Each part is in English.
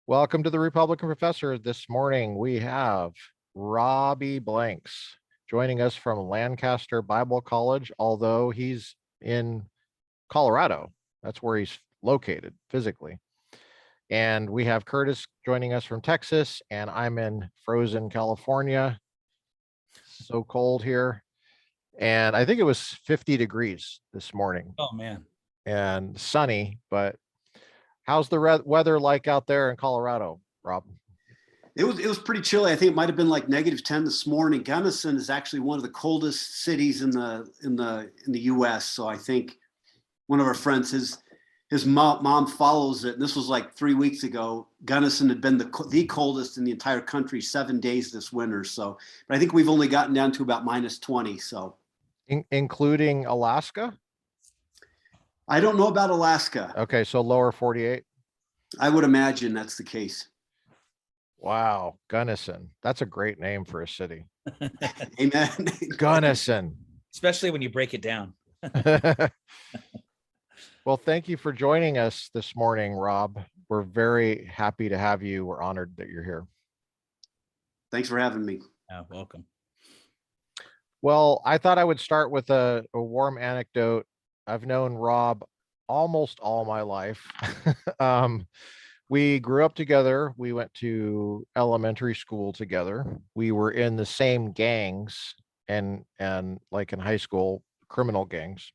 Welcome to the Republican Professor. This morning we have Robbie Blanks joining us from Lancaster Bible College, although he's in Colorado. That's where he's located physically. And we have Curtis joining us from Texas, and I'm in frozen California. So cold here. And I think it was 50 degrees this morning Oh man. and sunny, but how's the weather like out there in Colorado, Rob? It was pretty chilly. I think it might have been like -10 this morning. Gunnison is actually one of the coldest cities in the U.S. So I think one of our friends, his mom follows it. And this was like 3 weeks ago. Gunnison had been the coldest in the entire country 7 days this winter. So, but I think we've only gotten down to about -20. So, Including Alaska? I don't know about Alaska. Okay, so lower 48. I would imagine that's the case. Wow, Gunnison. That's a great name for a city. Amen. Gunnison. Especially when you break it down. Well, thank you for joining us this morning, Rob. We're very happy to have you. We're honored that you're here. Thanks for having me. Welcome. Well, I thought I would start with a warm anecdote. I've known Rob almost all my life. We grew up together. We went to elementary school together. We were in the same gangs and like in high school, criminal gangs.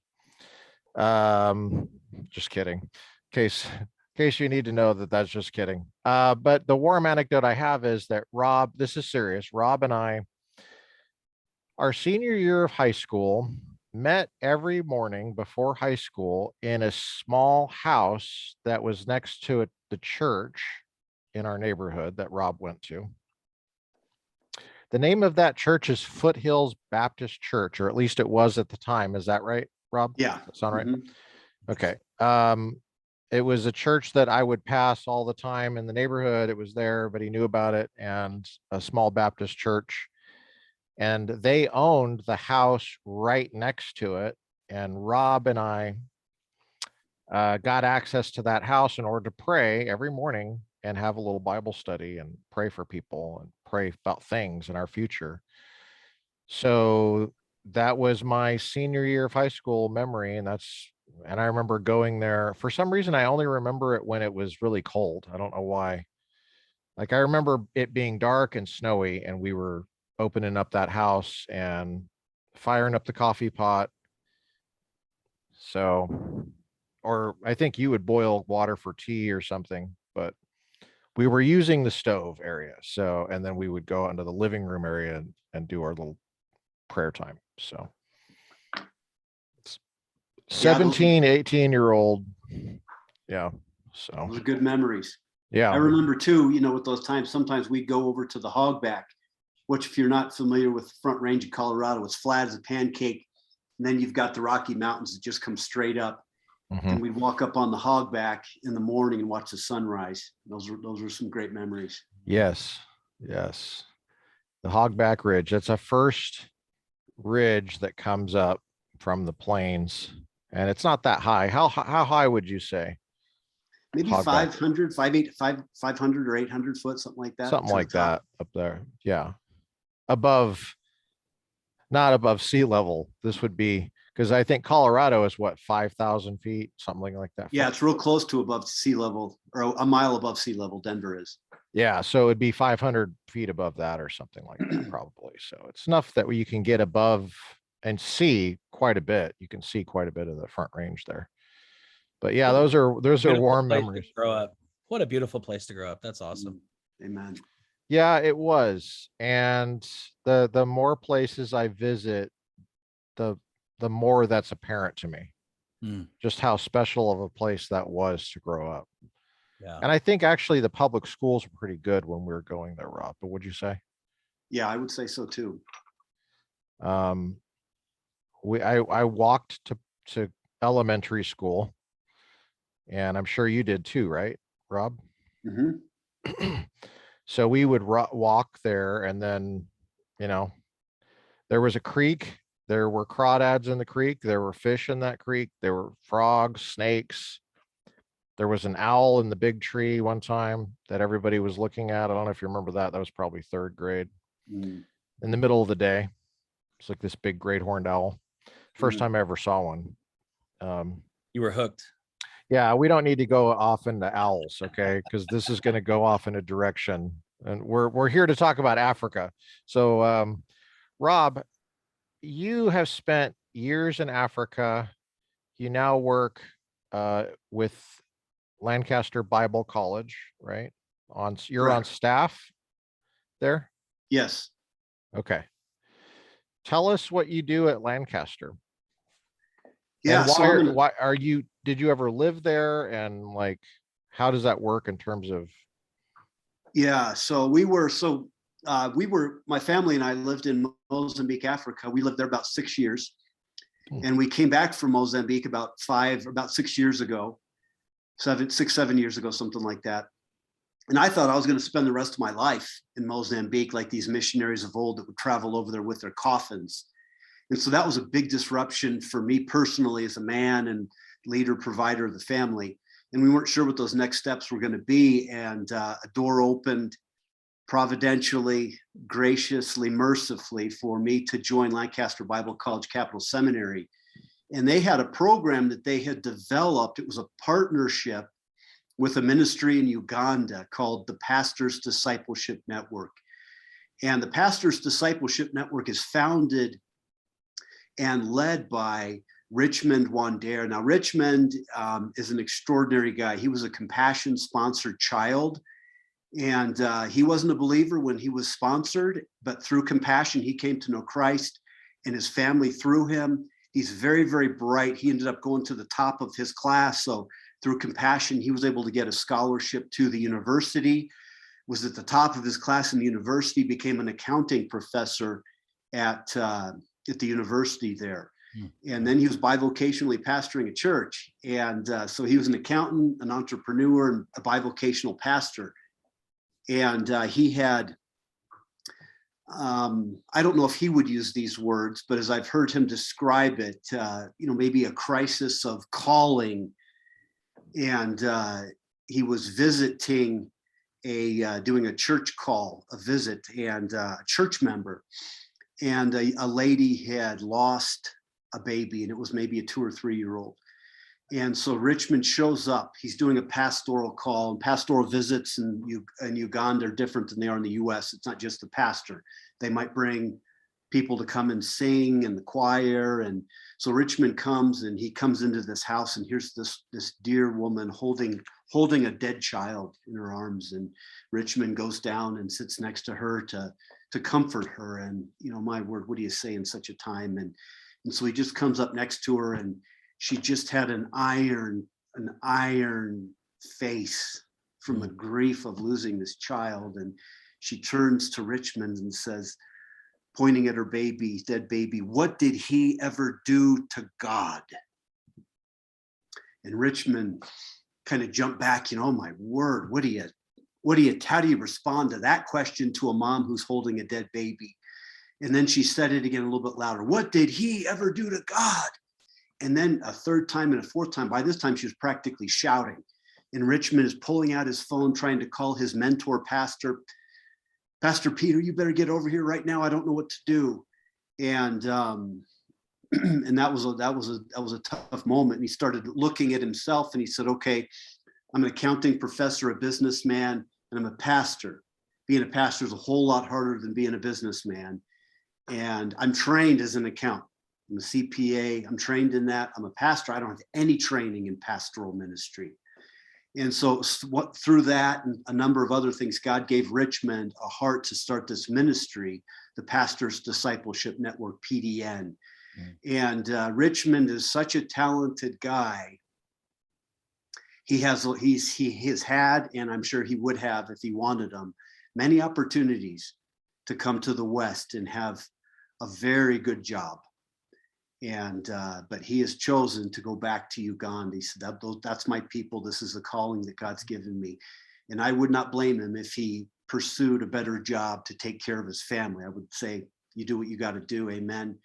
Just kidding. In case you need to know that that's just kidding. But the warm anecdote I have is that Rob, this is serious. Rob and I, our senior year of high school, met every morning before high school in a small house that was next to the church in our neighborhood that Rob went to. The name of that church is Foothills Baptist Church, or at least it was at the time. Is that right, Rob? Yeah. That sound right? Mm-hmm. Okay. It was a church that I would pass all the time in the neighborhood. It was there, but he knew about it, and a small Baptist church. And they owned the house right next to it. And Rob and I got access to that house in order to pray every morning and have a little Bible study and pray for people and pray about things in our future. So that was my senior year of high school memory. And I remember going there. For some reason, I only remember it when it was really cold. I don't know why. Like, I remember it being dark and snowy, and we were opening up that house and firing up the coffee pot. So, or I think you would boil water for tea or something, but we were using the stove area. So, and then we would go into the living room area and do our little prayer time. So 17, 18-year-old. Yeah. So Those are good memories. Yeah. I remember too, with those times, sometimes we'd go over to the hogback, which, if you're not familiar with the Front Range of Colorado, it's flat as a pancake. And then you've got the Rocky Mountains that just come straight up. Mm-hmm. And we'd walk up on the hogback in the morning and watch the sunrise. Those were some great memories. Yes. Yes. The Hogback Ridge. That's a first ridge that comes up from the plains. And it's not that high. How high would you say? Maybe Hogback. 500 or 800 foot, something like that. Something like that up there. Yeah. Not above sea level. This would be, because I think Colorado is what, 5,000 feet, something like that. Yeah, it's real close to above sea level, or a mile above sea level. Denver is. Yeah, so it'd be 500 feet above that or something like that, probably. So it's enough that you can get above and see quite a bit. You can see quite a bit of the Front Range there. But yeah, those are warm memories. Grow up. What a beautiful place to grow up. That's awesome. Amen. Yeah, it was. And the more places I visit, the more that's apparent to me. Just how special of a place that was to grow up. Yeah. And I think actually the public schools were pretty good when we were going there, Rob. But would you say? Yeah, I would say so too. I walked to elementary school, and I'm sure you did too, right, Rob? Mm-hmm. So we would walk there, and then, there was a creek. There were crawdads in the creek. There were fish in that creek. There were frogs, snakes. There was an owl in the big tree one time that everybody was looking at. I don't know if you remember that. That was probably third grade. Mm. In the middle of the day. It's like this big great horned owl. First Mm. time I ever saw one. You were hooked. Yeah, we don't need to go off into owls, okay? Because this is going to go off in a direction, and we're here to talk about Africa. So, Rob, you have spent years in Africa. You now work with Lancaster Bible College, right? You're on Correct. staff there. Yes. Okay. Tell us what you do at Lancaster. Yeah. And So I'm in, why are you, did you ever live there? And like, how does that work in terms of, yeah. My family and I lived in Mozambique, Africa. We lived there about 6 years. Hmm. And we came back from Mozambique about 6 years ago, 7 years ago, something like that. And I thought I was going to spend the rest of my life in Mozambique, like these missionaries of old that would travel over there with their coffins. And so that was a big disruption for me personally as a man and leader, provider of the family. And we weren't sure what those next steps were going to be. And a door opened providentially, graciously, mercifully for me to join Lancaster Bible College Capital Seminary. And they had a program that they had developed. It was a partnership with a ministry in Uganda called the Pastors Discipleship Network. And the Pastors Discipleship Network is founded and led by Richmond Wandera. Now, Richmond is an extraordinary guy. He was a compassion-sponsored child, and he wasn't a believer when he was sponsored, but through compassion, he came to know Christ and his family through him. He's very, very bright. He ended up going to the top of his class. So through compassion, he was able to get a scholarship to the university, was at the top of his class in the university, became an accounting professor at the university there. And then he was bivocationally pastoring a church. And so he was an accountant, an entrepreneur, and a bivocational pastor. And he had, I don't know if he would use these words, but as I've heard him describe it, maybe a crisis of calling. And he was visiting doing a church call, a visit, and a church member. And a lady had lost a baby, and it was maybe a 2 or 3 year old. And so Richmond shows up. He's doing a pastoral call, and pastoral visits in Uganda are different than they are in the US. It's not just the pastor. They might bring people to come and sing in the choir. And so Richmond comes, and he comes into this house, and here's this dear woman holding a dead child in her arms. And Richmond goes down and sits next to her to comfort her. And, my word, what do you say in such a time? And so he just comes up next to her, and she just had an iron face from the grief of losing this child. And she turns to Richmond and says, pointing at her baby, dead baby, "What did he ever do to God?" And Richmond kind of jumped back, oh my word, how do you respond to that question to a mom who's holding a dead baby? And then she said it again a little bit louder. "What did he ever do to God?" And then a third time and a fourth time. By this time, she was practically shouting. And Richmond is pulling out his phone, trying to call his mentor pastor. "Pastor Peter, you better get over here right now. I don't know what to do." And and that was a tough moment. And he started looking at himself, and he said, "Okay, I'm an accounting professor, a businessman, and I'm a pastor. Being a pastor is a whole lot harder than being a businessman. And I'm trained as an accountant. I'm a CPA. I'm trained in that. I'm a pastor. I don't have any training in pastoral ministry." And so through that and a number of other things, God gave Richmond a heart to start this ministry, the Pastors Discipleship Network, PDN. And Richmond is such a talented guy. He has had, and I'm sure he would have if he wanted them, many opportunities to come to the West and have a very good job. And but he has chosen to go back to Uganda. He said, "That's my people. This is the calling that God's given me." And I would not blame him if he pursued a better job to take care of his family. I would say, you do what you got to do, amen.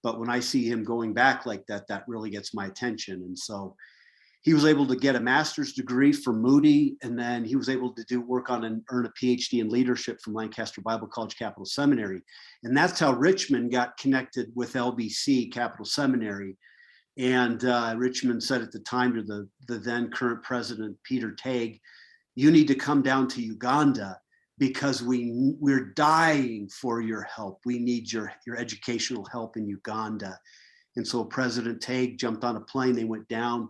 But when I see him going back like that, that really gets my attention. And so he was able to get a master's degree from Moody, and then he was able to do work on and earn a PhD in leadership from Lancaster Bible College, Capital Seminary. And that's how Richmond got connected with LBC, Capital Seminary. And Richmond said at the time to the then current president, Peter Tague, you need to come down to Uganda because we're dying for your help. We need your educational help in Uganda. And so President Tague jumped on a plane, they went down,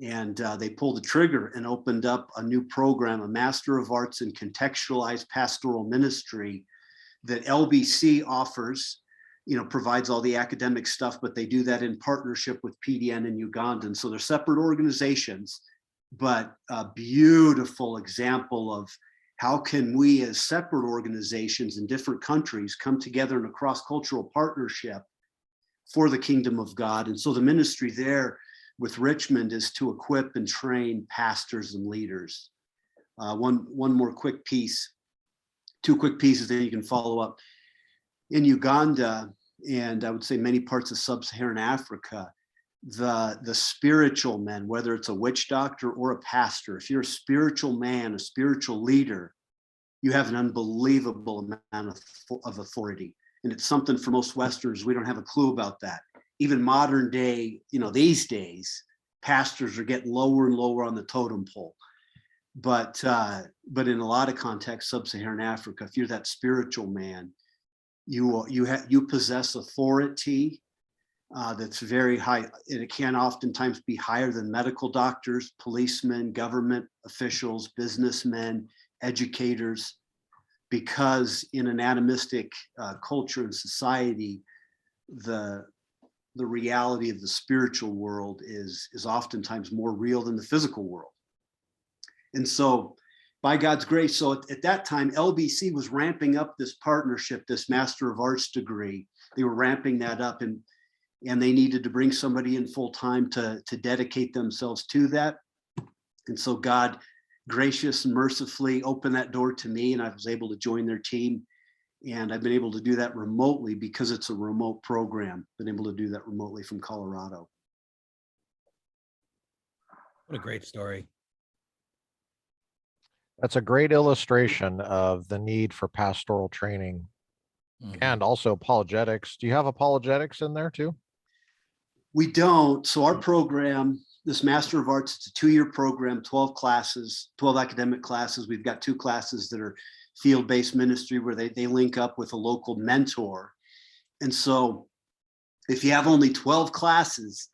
and they pulled the trigger and opened up a new program, a Master of Arts in Contextualized Pastoral Ministry that LBC offers, provides all the academic stuff, but they do that in partnership with PDN in Uganda. And so they're separate organizations, but a beautiful example of how can we as separate organizations in different countries come together in a cross-cultural partnership for the kingdom of God. And so the ministry there with Richmond is to equip and train pastors and leaders. One more quick piece, two quick pieces that you can follow up. In Uganda, and I would say many parts of sub-Saharan Africa, the spiritual men, whether it's a witch doctor or a pastor, if you're a spiritual man, a spiritual leader, you have an unbelievable amount of authority. And it's something for most Westerners, we don't have a clue about that. Even modern day, these days, pastors are getting lower and lower on the totem pole. But in a lot of contexts, sub-Saharan Africa, if you're that spiritual man, you possess authority that's very high. And it can oftentimes be higher than medical doctors, policemen, government officials, businessmen, educators, because in an animistic culture and society, the reality of the spiritual world is oftentimes more real than the physical world. And so by God's grace, so at that time, LBC was ramping up this partnership, this Master of Arts degree. They were ramping that up, and they needed to bring somebody in full time to dedicate themselves to that. And so God gracious and mercifully opened that door to me, and I was able to join their team. And I've been able to do that remotely because it's a remote program. Been able to do that remotely from Colorado. What a great story. That's a great illustration of the need for pastoral training and also apologetics. Do you have apologetics in there too? We don't. So our program, this Master of Arts, it's a 2-year program, 12 classes, 12 academic classes. We've got 2 classes that are field-based ministry where they link up with a local mentor. And so if you have only 12 classes,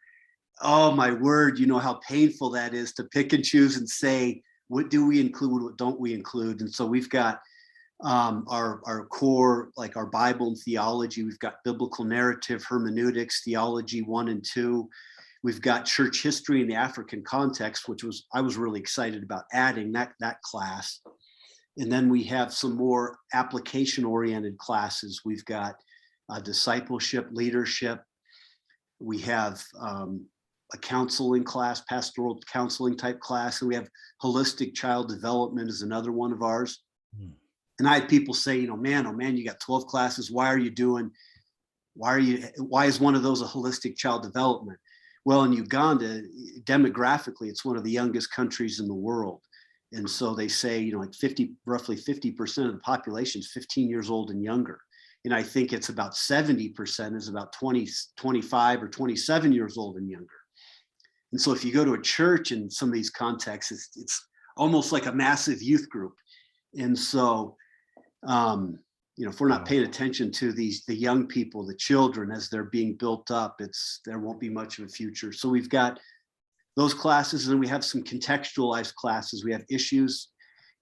oh my word, you know how painful that is to pick and choose and say, what do we include, what don't we include? And so we've got our core, like our Bible and theology. We've got biblical narrative, hermeneutics, theology 1 and 2. We've got church history in the African context, which I was really excited about adding that class. And then we have some more application-oriented classes. We've got discipleship, leadership. We have a counseling class, pastoral counseling type class, and we have holistic child development is another one of ours. And I had people say, man, oh man, you got 12 classes. Why is one of those a holistic child development? Well, in Uganda, demographically, it's one of the youngest countries in the world. And so they say, roughly 50% of the population is 15 years old and younger. And I think it's about 70% is about 20, 25 or 27 years old and younger. And so if you go to a church in some of these contexts, it's almost like a massive youth group. And so, if we're not paying attention to the young people, the children, as they're being built up, there won't be much of a future. So we've got those classes, and then we have some contextualized classes. We have issues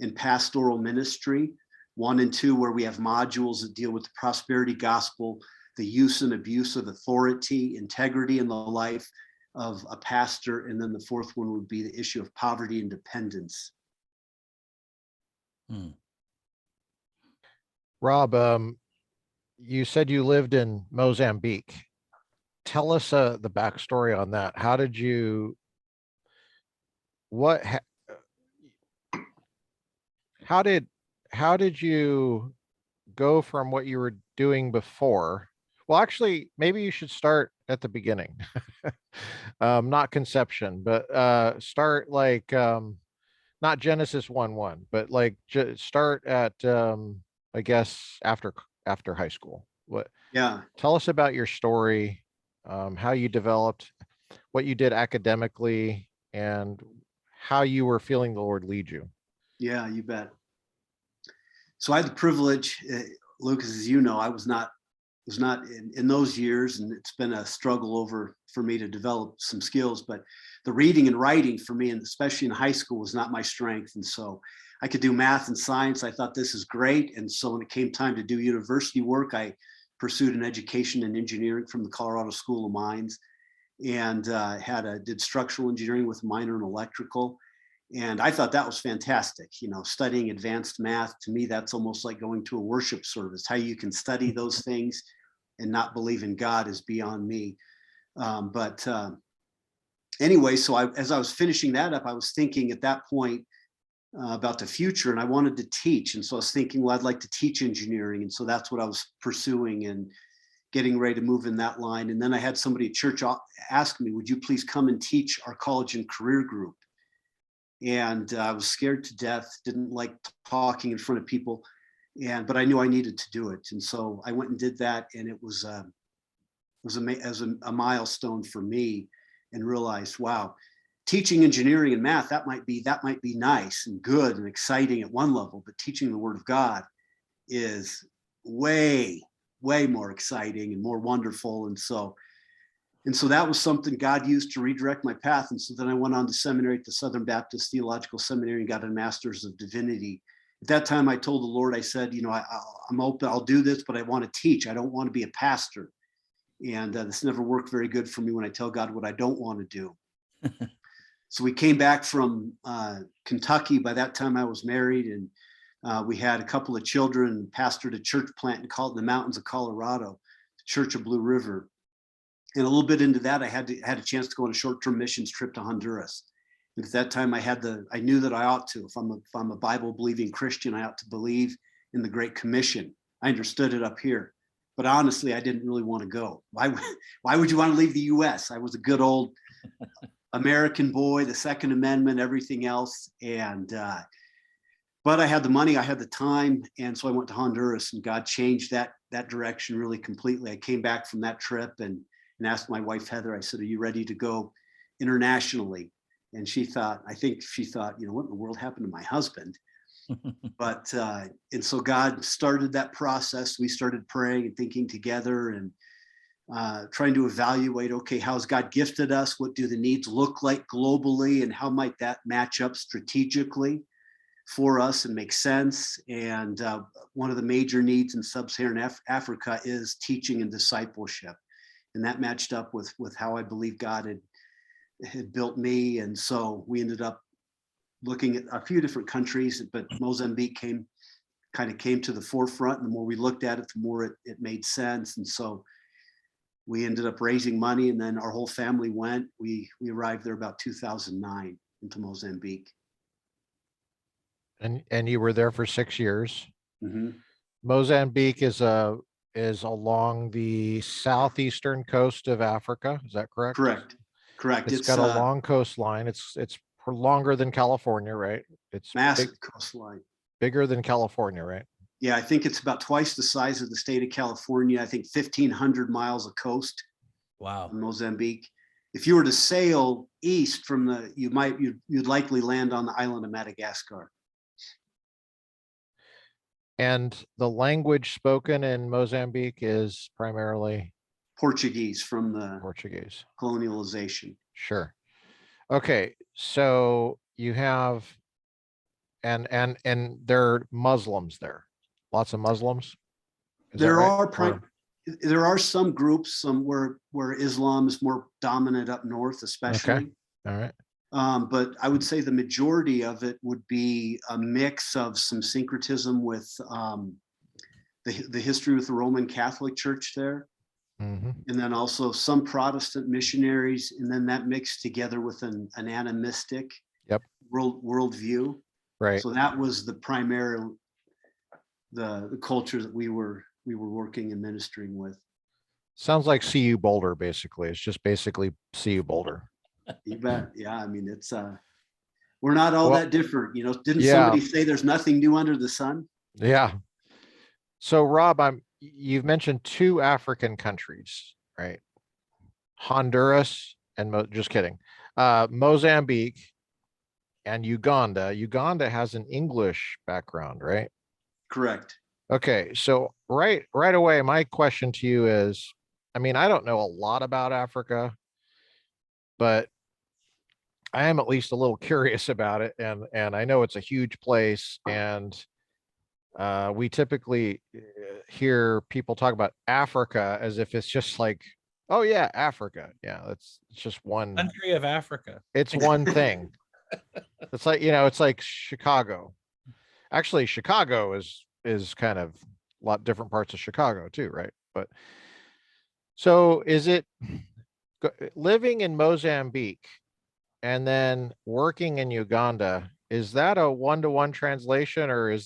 in pastoral ministry, 1 and 2, where we have modules that deal with the prosperity gospel, the use and abuse of authority, integrity in the life of a pastor. And then the 4th one would be the issue of poverty and dependence. Rob, you said you lived in Mozambique. Tell us the backstory on that. How did you go from what you were doing before? Well, actually, maybe you should start at the beginning. Not conception, but start like not Genesis 1:1, but like start at I guess after high school. What Yeah. Tell us about your story, how you developed, what you did academically, and how you were feeling the Lord lead you. Yeah, you bet. So I had the privilege, Lucas, as you know, I was not in those years, and it's been a struggle over for me to develop some skills, but the reading and writing for me, and especially in high school, was not my strength. And so I could do math and science. I thought this is great. And so when it came time to do university work, I pursued an education in engineering from the Colorado School of Mines, and did structural engineering with a minor in electrical. And I thought that was fantastic. You know, studying advanced math, to me, that's almost like going to a worship service. How you can study those things and not believe in God is beyond me. But anyway, so as I was finishing that up, I was thinking at that point about the future, and I wanted to teach. And so I was thinking, well, I'd like to teach engineering. And so that's what I was pursuing and getting ready to move in that line. And then I had somebody at church ask me, would you please come and teach our college and career group? And I was scared to death, didn't like talking in front of people, but I knew I needed to do it. And so I went and did that, and it was a milestone for me, and realized, wow, teaching engineering and math, that might be nice and good and exciting at one level, but teaching the Word of God is way more exciting and more wonderful. And so that was something God used to redirect my path. And so then I went on to seminary at the Southern Baptist Theological Seminary and got a Master's of Divinity. At that time, I told the Lord, I said, you know, I'm open, I'll do this, but I want to teach. I don't want to be a pastor. And this never worked very good for me when I tell God what I don't want to do. So we came back from Kentucky. By that time, I was married, and we had a couple of children, pastored a church plant in the mountains of Colorado, the Church of Blue River. And a little bit into that, I had a chance to go on a short-term missions trip to Honduras. And at that time, I knew that I ought to. If I'm a Bible-believing Christian, I ought to believe in the Great Commission. I understood it up here, but honestly, I didn't really want to go. Why would you want to leave the U.S.? I was a good old American boy, the Second Amendment, everything else, but I had the money, I had the time, and so I went to Honduras, and God changed that direction really completely. I came back from that trip and asked my wife, Heather, I said, are you ready to go internationally? And I think she thought, you know, what in the world happened to my husband? But, and so God started that process. We started praying and thinking together, and trying to evaluate, okay, how's God gifted us? What do the needs look like globally? And how might that match up strategically for us and make sense? And one of the major needs in sub-Saharan Africa is teaching and discipleship. And that matched up with how I believe God had built me. And so we ended up looking at a few different countries, but Mozambique came to the forefront. And the more we looked at it, the more it made sense. And so we ended up raising money, and then our whole family went. We arrived there about 2009 into Mozambique. And you were there for 6 years. Mm-hmm. Mozambique is along the southeastern coast of Africa. Is that correct? Correct. It's got a long coastline. It's longer than California, right? It's massive coastline. Bigger than California, right? Yeah, I think it's about twice the size of the state of California. I think 1,500 miles of coast. Wow. In Mozambique. If you were to sail east from you'd likely land on the island of Madagascar. And the language spoken in Mozambique is primarily Portuguese from the Portuguese colonialization. Sure. Okay, so you have and there are Muslims there. Lots of Muslims. Is that right? There are some groups, where Islam is more dominant up north, especially. Okay. All right. But I would say the majority of it would be a mix of some syncretism with the history with the Roman Catholic Church there. Mm-hmm. And then also some Protestant missionaries, and then that mixed together with an animistic worldview. Right. So that was the primary the culture that we were working and ministering with. Sounds like CU Boulder, basically. It's just basically CU Boulder. You bet. Yeah, I mean, it's we're not all Well, that different. You know, didn't yeah, somebody say there's nothing new under the sun? yeah. So Rob, you've mentioned two African countries, right? Honduras and just kidding. Mozambique and Uganda. Uganda has an English background, right? Correct. Okay, so right away, my question to you is, I mean, I don't know a lot about Africa, but I am at least a little curious about it, and I know it's a huge place, and we typically hear people talk about Africa as if it's just like, oh yeah, Africa, yeah, it's just one. Country of Africa. It's one thing. It's like, it's like Chicago. Actually, Chicago is kind of a lot different parts of Chicago too, right? But so is it living in Mozambique and then working in Uganda? Is that a one-to-one translation, or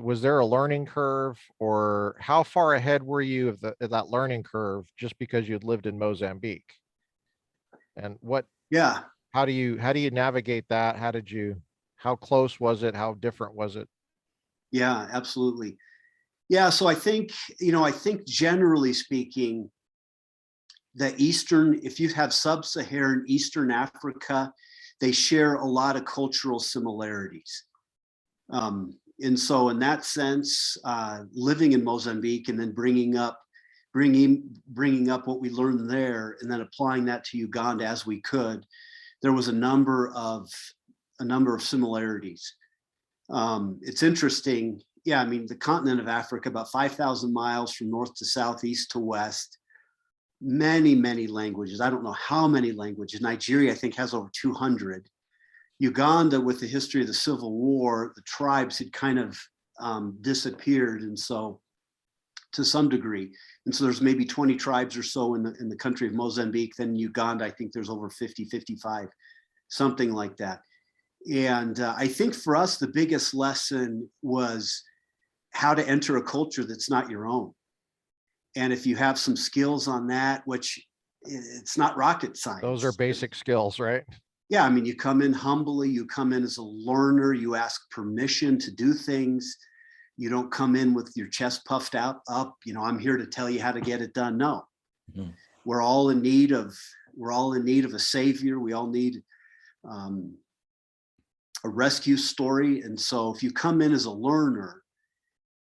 was there a learning curve, or how far ahead were you of that learning curve just because you'd lived in Mozambique? And Yeah. how do you navigate that? How close was it? How different was it? Yeah, absolutely. Yeah. So I think, I think generally speaking, if you have sub-Saharan Eastern Africa, they share a lot of cultural similarities. And so in that sense, living in Mozambique and then bringing up what we learned there and then applying that to Uganda as we could, there was a number of similarities. It's interesting. Yeah, I mean, the continent of Africa, about 5,000 miles from north to south, east to west, many languages. I don't know how many languages. Nigeria, I think, has over 200. Uganda, with the history of the Civil War, the tribes had kind of disappeared, and so to some degree. And so there's maybe 20 tribes or so in the country of Mozambique. Then in Uganda, I think there's over 50, 55, something like that. And I think for us, the biggest lesson was how to enter a culture that's not your own. And if you have some skills on that, which it's not rocket science. Those are basic skills, right? Yeah, I mean, you come in humbly, you come in as a learner, you ask permission to do things. You don't come in with your chest puffed up, I'm here to tell you how to get it done. No. Mm-hmm. We're all in need of a savior. We all need a rescue story. And so if you come in as a learner,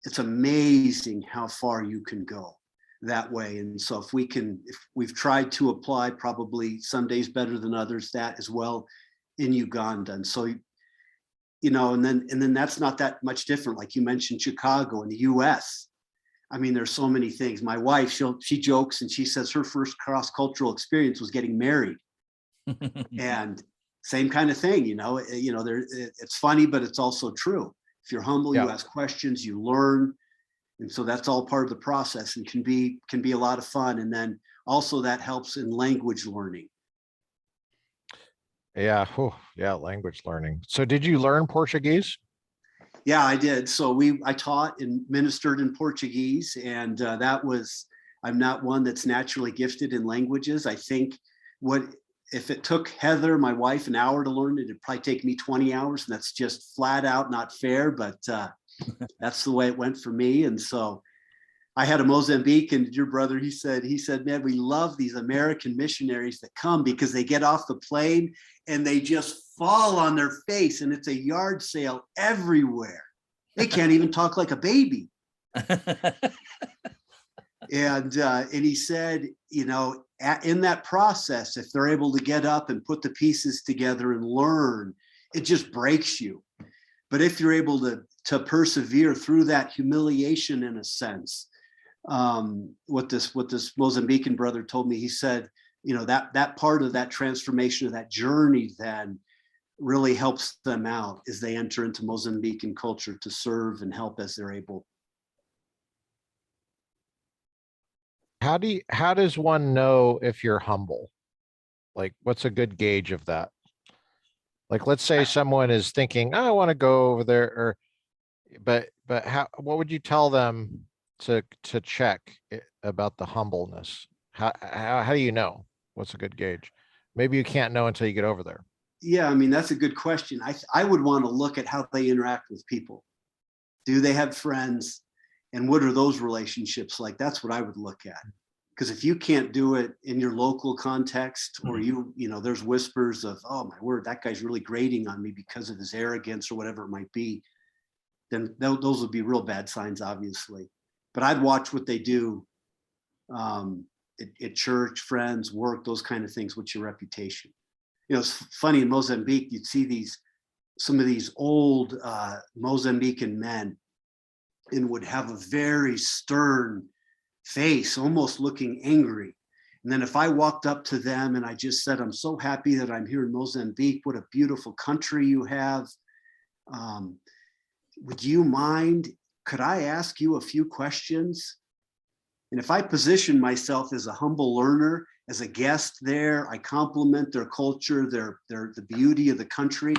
it's amazing how far you can go that way. And so if we've tried to apply, probably some days better than others, that as well in Uganda. And so, and then that's not that much different. Like you mentioned, Chicago in the US. I mean, there's so many things. My wife, she jokes and she says her first cross-cultural experience was getting married. And same kind of thing, it's funny, but it's also true. If you're humble, you ask questions, you learn. And so that's all part of the process and can be a lot of fun. And then also that helps in language learning. Yeah. Oh, yeah. Language learning. So did you learn Portuguese? Yeah, I did. So I taught and ministered in Portuguese, and I'm not one that's naturally gifted in languages. I think if it took Heather, my wife, an hour to learn it, it'd probably take me 20 hours. And that's just flat out not fair, but that's the way it went for me. And so I had a Mozambican, your brother, he said, man, we love these American missionaries that come because they get off the plane and they just fall on their face and it's a yard sale everywhere. They can't even talk like a baby. And he said, in that process, if they're able to get up and put the pieces together and learn, it just breaks you. But if you're able to persevere through that humiliation, in a sense, what this Mozambican brother told me, he said, that part of that transformation of that journey then really helps them out as they enter into Mozambican culture to serve and help as they're able. How does one know if you're humble? Like, what's a good gauge of that? Like, let's say someone is thinking, I want to go over there, but what would you tell them to check about the humbleness? How do you know what's a good gauge? Maybe you can't know until you get over there. Yeah, I mean, that's a good question. I would want to look at how they interact with people. Do they have friends? And what are those relationships like? That's what I would look at. Because if you can't do it in your local context, or there's whispers of, oh my word, that guy's really grating on me because of his arrogance or whatever it might be, then those would be real bad signs, obviously. But I'd watch what they do at church, friends, work, those kind of things. What's your reputation? It's funny, in Mozambique, you'd see some of these old Mozambican men, and would have a very stern face, almost looking angry. And then if I walked up to them and I just said, I'm so happy that I'm here in Mozambique, what a beautiful country you have. Would you mind, could I ask you a few questions? And if I position myself as a humble learner, as a guest there, I compliment their culture, the beauty of the country.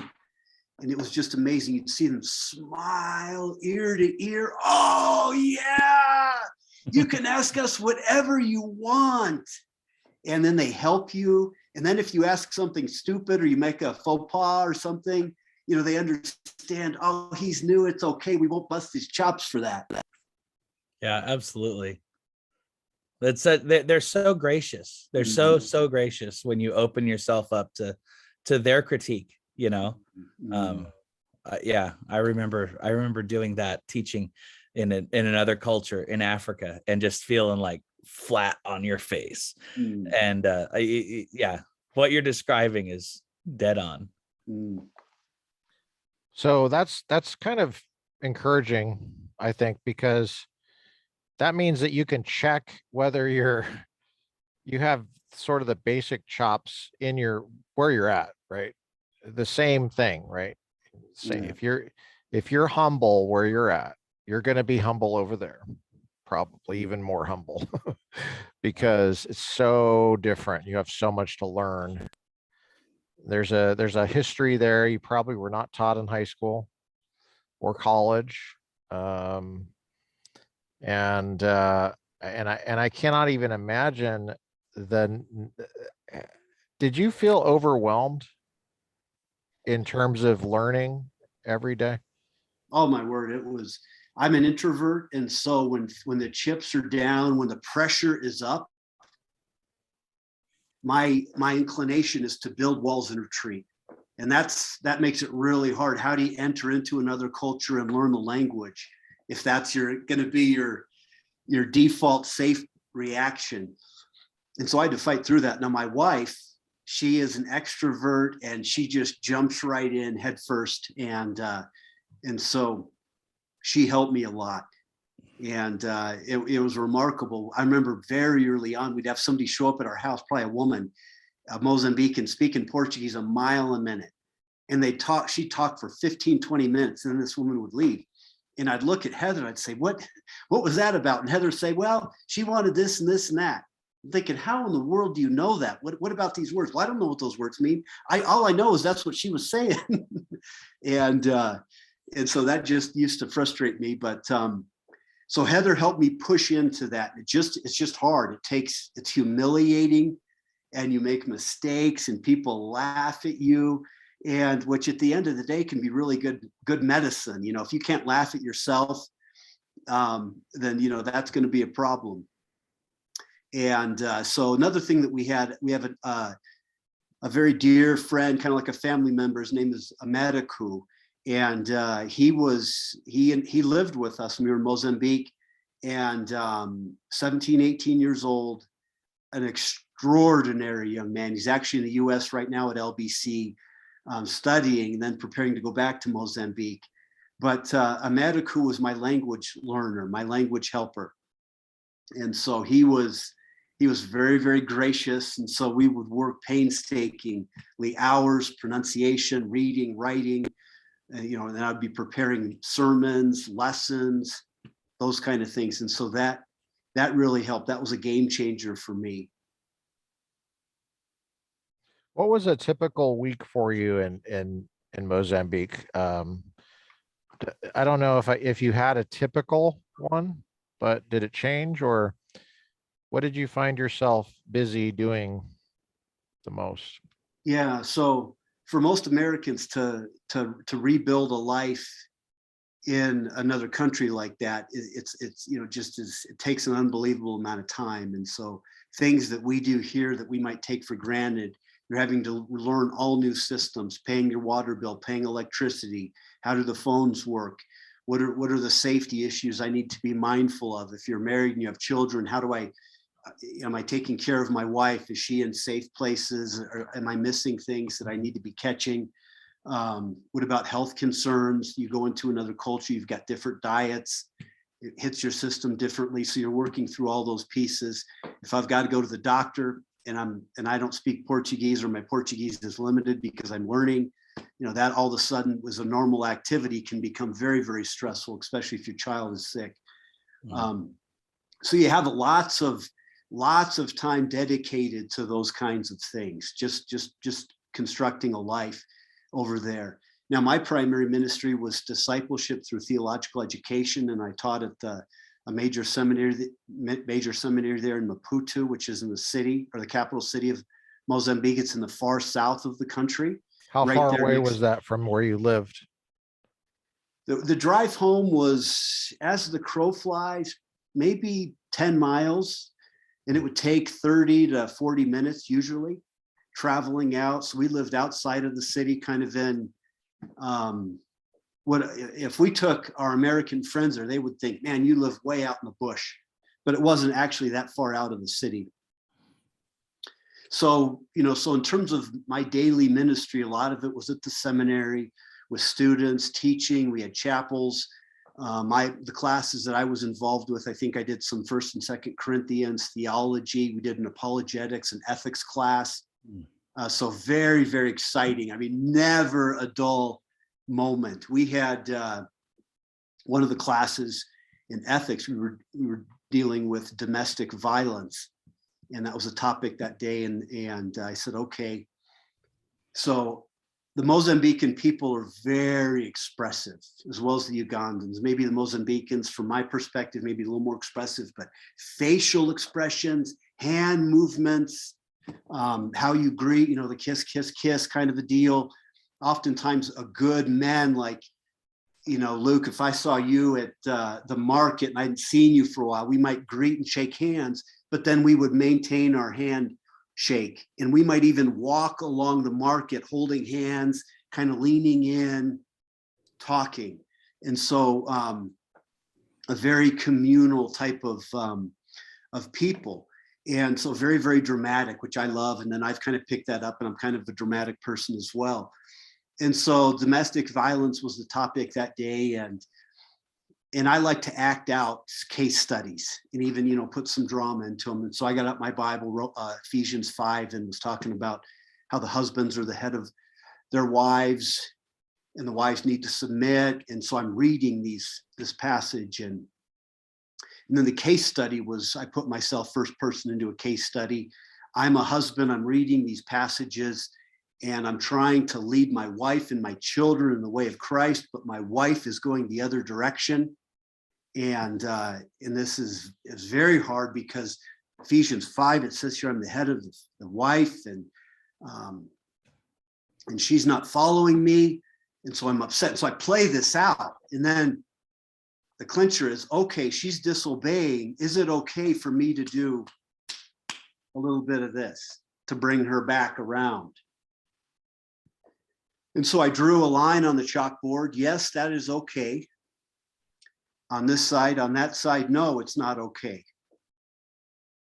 And it was just amazing. You'd see them smile ear to ear. Oh yeah, you can ask us whatever you want. And then they help you. And then if you ask something stupid or you make a faux pas or something, they understand, oh, he's new, it's okay. We won't bust his chops for that. Yeah, absolutely. They're so gracious. They're so gracious when you open yourself up to their critique, yeah, I remember doing that, teaching in another culture in Africa, and just feeling like flat on your face. And yeah, what you're describing is dead on. So that's kind of encouraging, I think, because that means that you can check whether you have sort of the basic chops in where you're at, right? The same thing, right? Say if you're humble where you're at, you're going to be humble over there, probably even more humble, because it's so different. You have so much to learn. There's a history there you probably were not taught in high school or college. And I cannot even imagine did you feel overwhelmed in terms of learning every day? Oh my word, I'm an introvert. And so when the chips are down, when the pressure is up, my inclination is to build walls and retreat. And that makes it really hard. How do you enter into another culture and learn the language if that's going to be your default safe reaction? And so I had to fight through that. Now my wife, she is an extrovert, and she just jumps right in head first. And so she helped me a lot. And it was remarkable. I remember very early on, we'd have somebody show up at our house, probably a woman, a Mozambican, speaking Portuguese a mile a minute. And she talked for 15, 20 minutes, and then this woman would leave. And I'd look at Heather, I'd say, what was that about? And Heather would say, well, she wanted this and this and that. I'm thinking, how in the world do you know that? What about these words? Well, I don't know what those words mean. All I know is that's what she was saying. And so that just used to frustrate me. But so Heather helped me push into that. It's just hard. It's humiliating, and you make mistakes and people laugh at you, and which at the end of the day can be really good medicine. If you can't laugh at yourself, then that's going to be a problem. And so another thing that we have a very dear friend, kind of like a family member. His name is Ameriku. And he lived with us when we were in Mozambique, and 17, 18 years old, an extraordinary young man. He's actually in the US right now at LBC, studying and then preparing to go back to Mozambique. But Ameriku was my language learner, my language helper. And so he was very, very gracious. And so we would work painstakingly, hours, pronunciation, reading, writing, and then I'd be preparing sermons, lessons, those kind of things. And so that really helped. That was a game changer for me. What was a typical week for you in Mozambique? I don't know if you had a typical one, but did it change, or What did you find yourself busy doing the most? Yeah, so for most Americans to rebuild a life in another country like that, it's just as it takes an unbelievable amount of time. And so things that we do here that we might take for granted, you're having to learn all new systems, paying your water bill, paying electricity, how do the phones work, what are the safety issues I need to be mindful of? If you're married and you have children, how do I am I taking care of my wife? Is she in safe places, or am I missing things that I need to be catching? What about health concerns? You go into another culture, you've got different diets, it hits your system differently. So you're working through all those pieces. If I've got to go to the doctor and I don't speak Portuguese, or my Portuguese is limited because I'm learning, that all of a sudden was a normal activity can become very, very stressful, especially if your child is sick. So you have lots of time dedicated to those kinds of things, just constructing a life over there. Now, my primary ministry was discipleship through theological education, and I taught at a major seminary there in Maputo, which is in the city, or the capital city of Mozambique. It's in the far south of the country. How right far there away next- was that from where you lived? The drive home was, as the crow flies, maybe 10 miles, and it would take 30 to 40 minutes usually traveling out. So we lived outside of the city, kind of in what if we took our American friends there, they would think, man, you live way out in the bush, but it wasn't actually that far out of the city. So, so in terms of my daily ministry, a lot of it was at the seminary with students teaching. We had chapels. The classes that I was involved with, I think I did some 1st and 2nd Corinthians, theology. We did an apologetics and ethics class. So very, very exciting. I mean, never a dull moment. We had one of the classes in ethics, we were dealing with domestic violence, and that was a topic that day. And I said, okay, so the Mozambican people are very expressive, as well as the Ugandans. Maybe the Mozambicans, from my perspective, maybe a little more expressive, but facial expressions, hand movements, how you greet, the kiss, kiss, kiss kind of a deal. Oftentimes a good man, like, Luke, if I saw you at the market and I hadn't seen you for a while, we might greet and shake hands, but then we would maintain our hand shake. And we might even walk along the market holding hands, kind of leaning in, talking. And so a very communal type of people. And so very, very dramatic, which I love. And then I've kind of picked that up, and I'm kind of a dramatic person as well. And so domestic violence was the topic that day. And I like to act out case studies and even, put some drama into them. And so I got out my Bible, wrote Ephesians 5, and was talking about how the husbands are the head of their wives and the wives need to submit. And so I'm reading this passage, and then the case study was, I put myself first person into a case study. I'm a husband, I'm reading these passages, and I'm trying to lead my wife and my children in the way of Christ, but my wife is going the other direction. And this is very hard, because Ephesians 5, it says here, I'm the head of the wife, and she's not following me. And so I'm upset. So I play this out. And then the clincher is, okay, she's disobeying. Is it okay for me to do a little bit of this to bring her back around? And so I drew a line on the chalkboard. Yes, that is okay. On this side, on that side, no, it's not okay.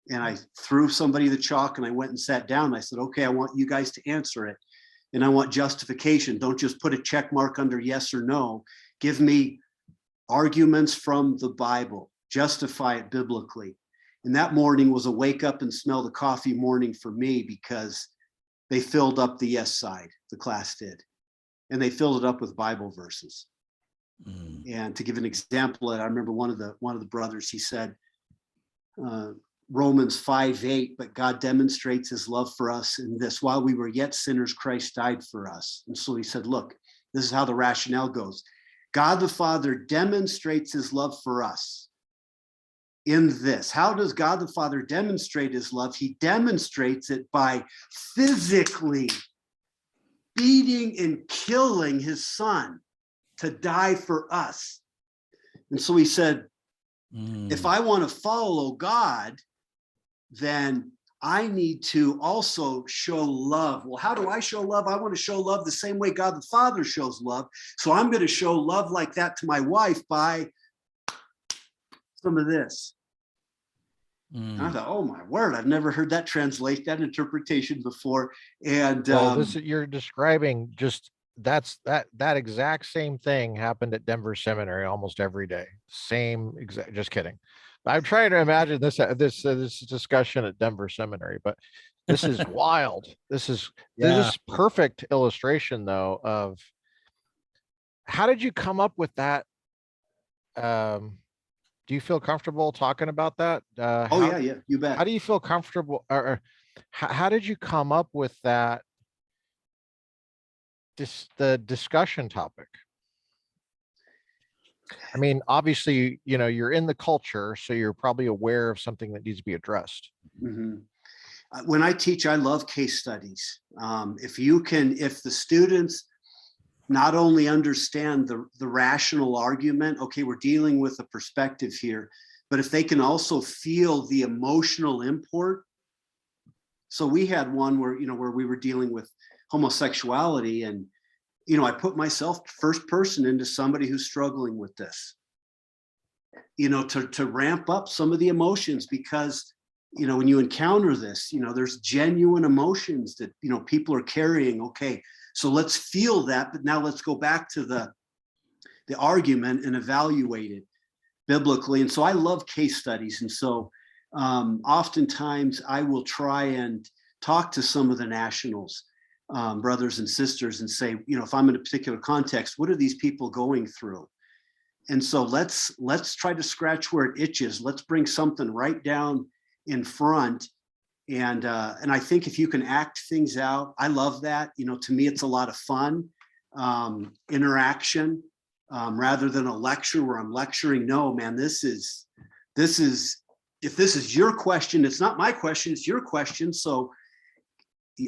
And I threw somebody the chalk, and I went and sat down. I said, okay, I want you guys to answer it. And I want justification. Don't just put a check mark under yes or no. Give me arguments from the Bible. Justify it biblically. And that morning was a wake up and smell the coffee morning for me, because they filled up the yes side, the class did. And they filled it up with Bible verses. And to give an example, I remember one of the brothers, he said, Romans 5:8, but God demonstrates his love for us in this: while we were yet sinners, Christ died for us. And so he said, look, this is how the rationale goes. God the Father demonstrates his love for us in this. How does God the Father demonstrate his love? He demonstrates it by physically beating and killing his son to die for us. And so he said, if I want to follow God, then I need to also show love. Well, how do I show love? I want to show love the same way God the Father shows love. So I'm going to show love like that to my wife by some of this. And I thought, oh my word, I've never heard that that interpretation before. And well, you're describing just that exact same thing happened at Denver Seminary almost every day. Same exact, just kidding. I'm trying to imagine this discussion at Denver Seminary, but this is wild. This is perfect illustration though of how did you come up with that? Do you feel comfortable talking about that? Yeah, you bet. How do you feel comfortable, or how did you come up with that? The discussion topic. I mean, obviously, you're in the culture, so you're probably aware of something that needs to be addressed. Mm-hmm. When I teach, I love case studies. If the students not only understand the rational argument, okay, we're dealing with a perspective here, but if they can also feel the emotional import. So we had one where we were dealing with homosexuality, and I put myself first person into somebody who's struggling with this, to ramp up some of the emotions, because when you encounter this, there's genuine emotions that people are carrying. Okay, so let's feel that, but now let's go back to the argument and evaluate it biblically. And so I love case studies, and so oftentimes I will try and talk to some of the nationals, brothers and sisters, and say, if I'm in a particular context, what are these people going through? And so let's try to scratch where it itches. Let's bring something right down in front. And I think if you can act things out, I love that. To me, it's a lot of fun, interaction, rather than a lecture where I'm lecturing. No, man, this is, if this is your question, it's not my question, it's your question. So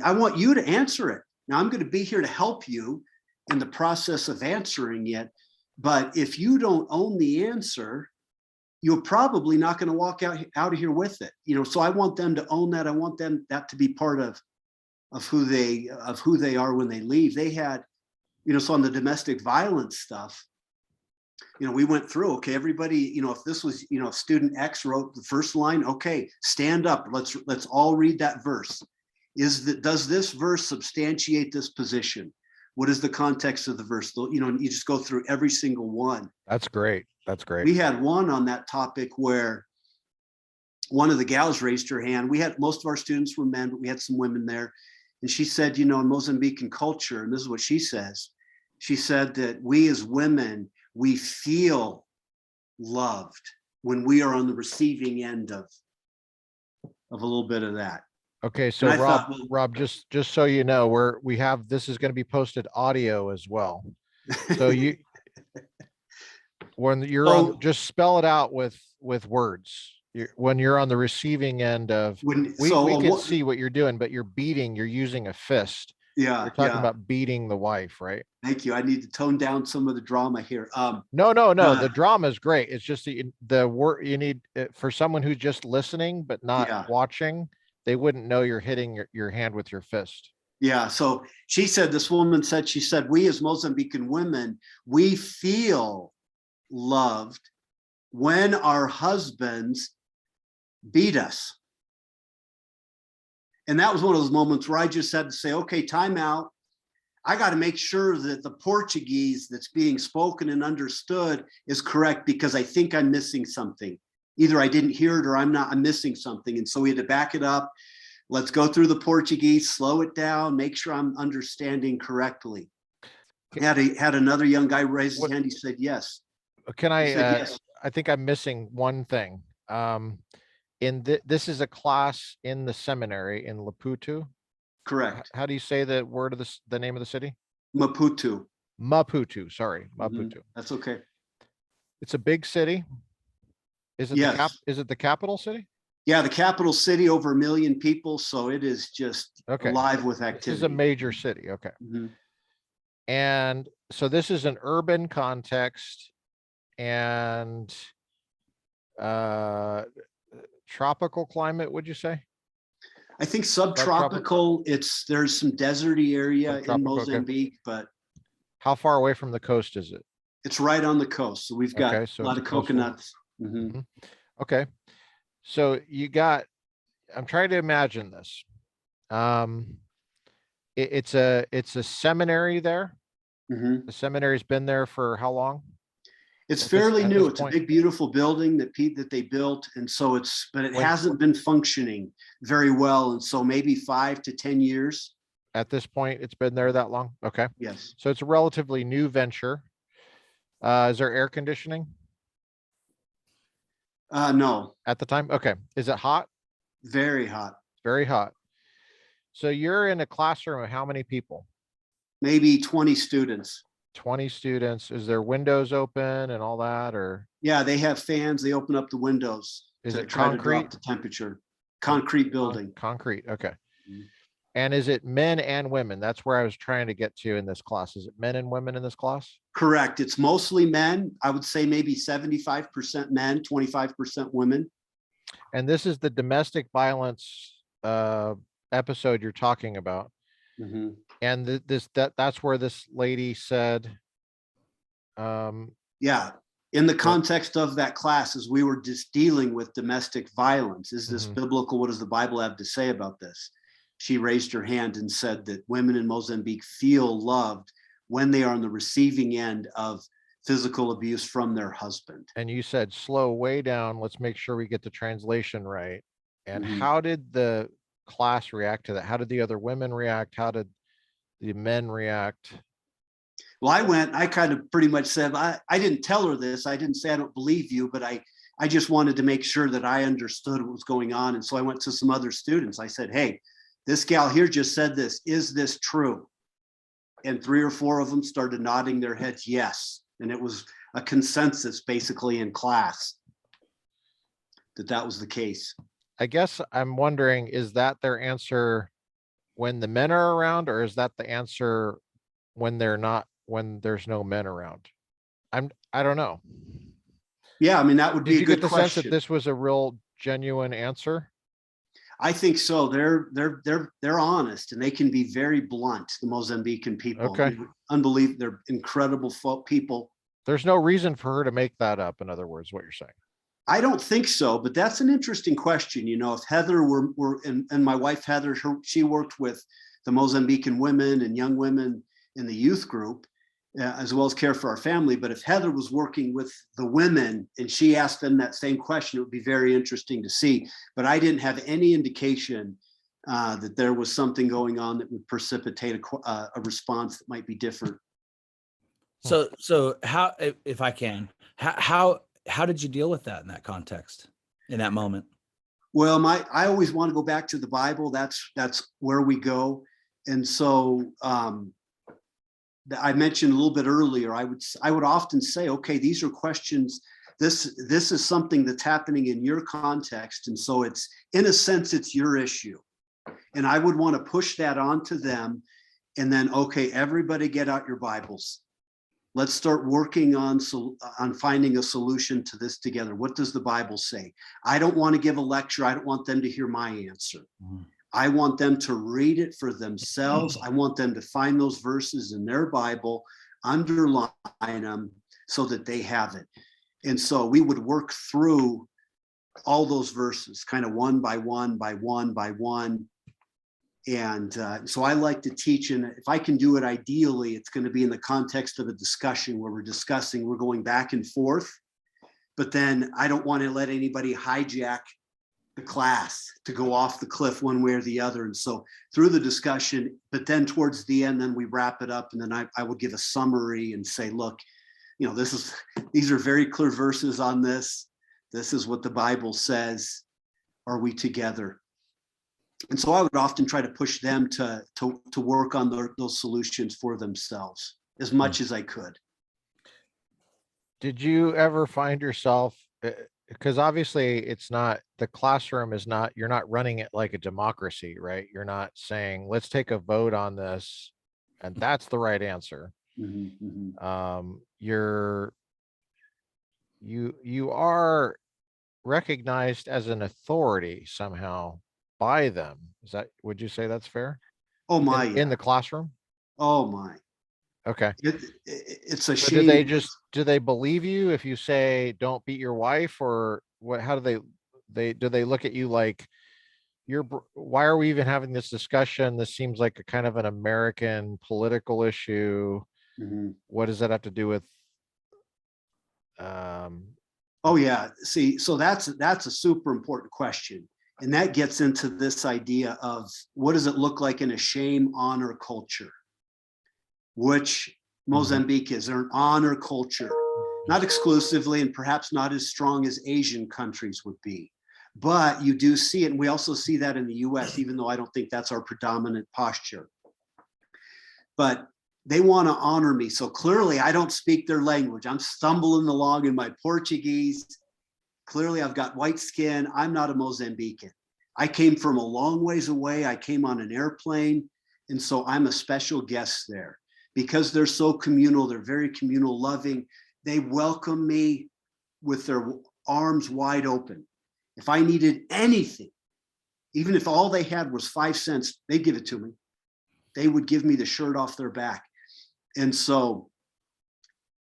I want you to answer it. Now I'm going to be here to help you in the process of answering it. But if you don't own the answer, you're probably not going to walk out of here with it. So I want them to own that. I want that to be part of who they are when they leave. They had, so on the domestic violence stuff, we went through, okay, everybody, if this was, student X wrote the first line, okay, stand up. Let's all read that verse. Does this verse substantiate this position? What is the context of the verse? You just go through every single one. That's great. That's great. We had one on that topic where one of the gals raised her hand. Most of our students were men, but we had some women there. And she said, in Mozambican culture, and this is what she says, she said that we as women, we feel loved when we are on the receiving end of a little bit of that. Okay, so Rob, just so you know, this is going to be posted audio as well. So when you're on, just spell it out with words. When you're on the receiving end of, we can see what you're doing, but you're using a fist. Yeah. You're talking about beating the wife, right? Thank you. I need to tone down some of the drama here. No. The drama is great. It's just the word you need for someone who's just listening, but not watching. They wouldn't know you're hitting your hand with your fist. Yeah. So this woman said, we as Mozambican women, we feel loved when our husbands beat us. And that was one of those moments where I just had to say, okay, time out. I got to make sure that the Portuguese that's being spoken and understood is correct, because I think I'm missing something. Either I didn't hear it or I'm missing something. And so we had to back it up. Let's go through the Portuguese, slow it down, make sure I'm understanding correctly. Had another young guy raise his hand. He said, yes. Can I, yes. I think I'm missing one thing. This is a class in the seminary in Maputo. Correct. How do you say the word of the name of the city? Maputo. Maputo. Sorry, Maputo. That's okay. It's a big city. Is it Yes. is it the capital city? Yeah, the capital city, over 1 million people. So it is just Okay. alive with This activity. is a major city. Okay. Mhm. And so this is an urban context and uh tropical climate, would you say? I think subtropical. There's some deserty area in Subtropical, okay. Mozambique, but How far away from the coast is it? it's right on the coast. So we've got Okay, so a lot it's of coastal. coconuts. Mhm. Mhm. Okay. So I'm trying to imagine this. It's a seminary there. Mhm. The seminary's been there for how long? It's At this- fairly at new. this It's a point? big, beautiful building that they built, and so but it When- hasn't been functioning very well, and so maybe 5 to 10 years. At this point, it's been there that long? Okay. Yes. So it's a relatively new venture. Is there air conditioning No, at the time? Okay. Is it hot? very hot. Very hot. So you're in a classroom of how many people? Maybe 20 students. 20 students. Is there windows open and all that, or Yeah, they have fans. They open up the windows is to it try to drop concrete? the temperature. Concrete building. Concrete. Okay. Mhm. And is it men and women? That's where I was trying to get to in this class. Is it men and women in this class? Correct. It's mostly men. I would say maybe 75% men, 25% women. And this is the domestic violence episode you're talking about. Mhm. And that's where this lady said, Yeah. In the context of that class, as we were just dealing with domestic violence, is this Mhm. biblical? What does the Bible have to say about this? She raised her hand and said that women in Mozambique feel loved when they are on the receiving end of physical abuse from their husband. and you said slow way down. Let's make sure we get the translation right. And Mhm. how did the class react to that? How did the other women react? How did the men react? Well, I kind of pretty much said, I didn't tell her this. I didn't say I don't believe you, but I just wanted to make sure that I understood what was going on. And so I went to some other students. I said, hey, this gal here just said this. Is this true? And 3 or 4 of them started nodding their heads, yes. And it was a consensus basically in class that was the case. I guess I'm wondering, is that their answer when the men are around, or is that the answer when there's no men around? I don't know. Yeah, I mean, that would Did be a you get good the sense that question. this was a real genuine answer? I think so. They're honest, and they can be very blunt. The Mozambican people, Okay. unbelievable. They're incredible people. There's no reason for her to make that up, in other words, what you're saying. I don't think so, but that's an interesting question. You know, if Heather and my wife Heather, she worked with the Mozambican women and young women in the youth group, as well as Care for Our Family. But if Heather was working with the women and she asked them that same question, it would be very interesting to see. But I didn't have any indication that there was something going on that would precipitate a response that might be different. So how, if I can, how did you deal with that in that context, in that moment? Well, I always want to go back to the Bible. That's where we go. And so I mentioned a little bit earlier, I would often say, okay, these are questions. This is something that's happening in your context. And so it's, in a sense, it's your issue. And I would want to push that onto them. And then, okay, everybody get out your Bibles. Let's start working on finding a solution to this together. What does the Bible say? I don't want to give a lecture. I don't want them to hear my answer. Mm-hmm. I want them to read it for themselves. I want them to find those verses in their Bible, underline them so that they have it. And so we would work through all those verses, kind of one by one by one by one. And so I like to teach, and if I can do it ideally, it's going to be in the context of a discussion where we're going back and forth. But then I don't want to let anybody hijack the class to go off the cliff one way or the other. And so through the discussion, but then towards the end, then we wrap it up. And then I would give a summary and say, look, you know, these are very clear verses on this. This is what the Bible says. Are we together? And so I would often try to push them to work on those solutions for themselves as much as I could. Did you ever find yourself, because obviously it's not, the classroom is not, you're not running it like a democracy, right? You're not saying, let's take a vote on this and that's the right answer. You're, you are recognized as an authority somehow by them. Is that, would you say that's fair? Oh my, In the classroom? oh my. Okay. It's a So do they shame. just, do they believe you if you say, don't beat your wife, or what, how do do they look at you like, why are we even having this discussion? This seems like a kind of an American political issue. Mhm. What does that have to do with, um, Oh yeah. See, so that's a super important question. And that gets into this idea of what does it look like in a shame honor culture, which Mozambique is. They're an honor culture, not exclusively and perhaps not as strong as Asian countries would be. But you do see it, and we also see that in the US, even though I don't think that's our predominant posture. But they want to honor me. So clearly I don't speak their language. I'm stumbling along in my Portuguese. Clearly I've got white skin. I'm not a Mozambican. I came from a long ways away. I came on an airplane. And so I'm a special guest there. Because they're so communal, they're very communal loving. They welcome me with their arms wide open. If I needed anything, even if all they had was 5 cents, they'd give it to me. They would give me the shirt off their back. And so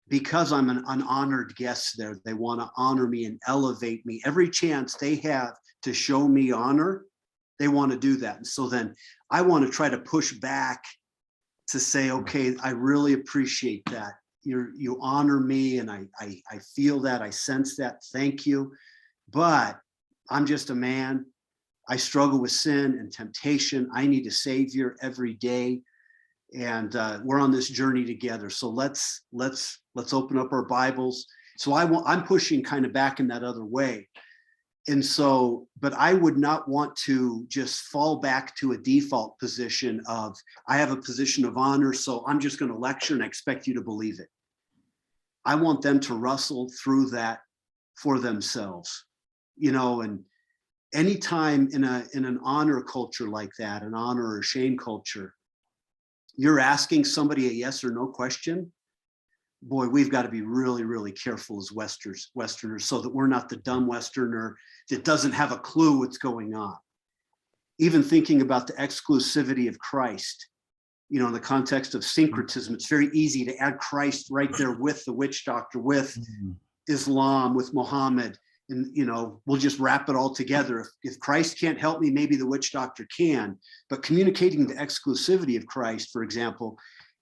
because I'm an honored guest there, they want to honor me and elevate me. Every chance they have to show me honor, they want to do that. And so then I want to try to push back to say, okay, I really appreciate that. You honor me, and I feel that, I sense that, thank you. But I'm just a man. I struggle with sin and temptation. I need a savior every day. And we're on this journey together. So let's open up our Bibles. So I'm pushing kind of back in that other way. And so, but I would not want to just fall back to a default position of, I have a position of honor, so I'm just going to lecture and I expect you to believe it. I want them to wrestle through that for themselves, and anytime in an honor culture like that, an honor or shame culture, you're asking somebody a yes or no question. Boy, we've got to be really, really careful as Westerners so that we're not the dumb Westerner that doesn't have a clue what's going on. Even thinking about the exclusivity of Christ, in the context of syncretism, it's very easy to add Christ right there with the witch doctor, with Islam, with Muhammad, and we'll just wrap it all together. If Christ can't help me, maybe the witch doctor can. But communicating the exclusivity of Christ, for example,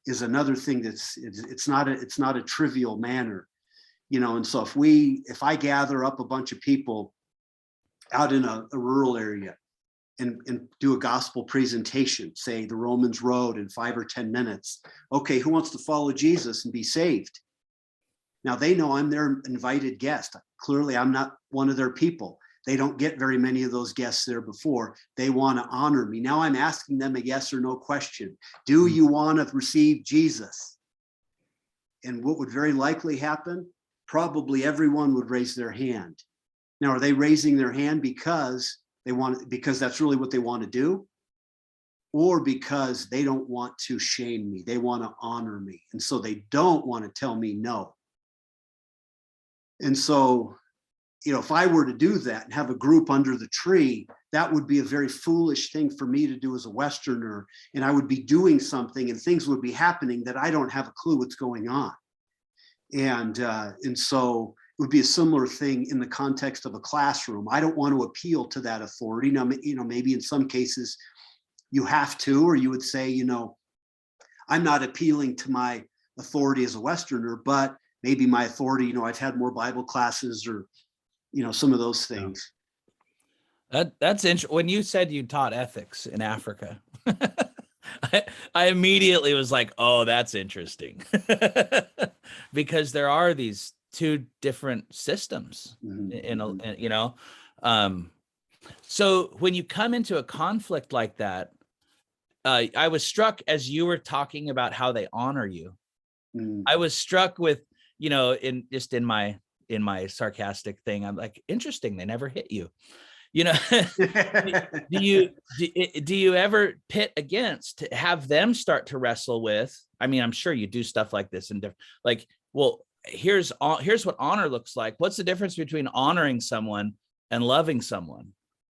is another thing it's not a trivial manner, and so if I gather up a bunch of people out in a rural area and do a gospel presentation, say the Romans Road in 5 or 10 minutes, okay, who wants to follow Jesus and be saved? Now they know I'm their invited guest. Clearly I'm not one of their people. They don't get very many of those guests there before. They want to honor me. Now I'm asking them a yes or no question. Do you want to receive Jesus? And what would very likely happen? Probably everyone would raise their hand. Now, are they raising their hand because that's really what they want to do? Or because they don't want to shame me? They want to honor me. And so they don't want to tell me no. And so, if I were to do that and have a group under the tree, that would be a very foolish thing for me to do as a Westerner. And I would be doing something and things would be happening that I don't have a clue what's going on. And so it would be a similar thing in the context of a classroom. I don't want to appeal to that authority. Now, maybe in some cases you have to, or you would say, I'm not appealing to my authority as a Westerner, but maybe my authority, I've had more Bible classes or, some of those things. That's interesting. When you said you taught ethics in Africa, I immediately was like, oh, that's interesting. Because there are these two different systems so when you come into a conflict like that, I was struck as you were talking about how they honor you. I was struck with, in my in my sarcastic thing. I'm like, interesting, they never hit you. You know, do you ever pit against to have them start to wrestle with? I mean, I'm sure you do stuff like this and like, well, here's what honor looks like. What's the difference between honoring someone and loving someone?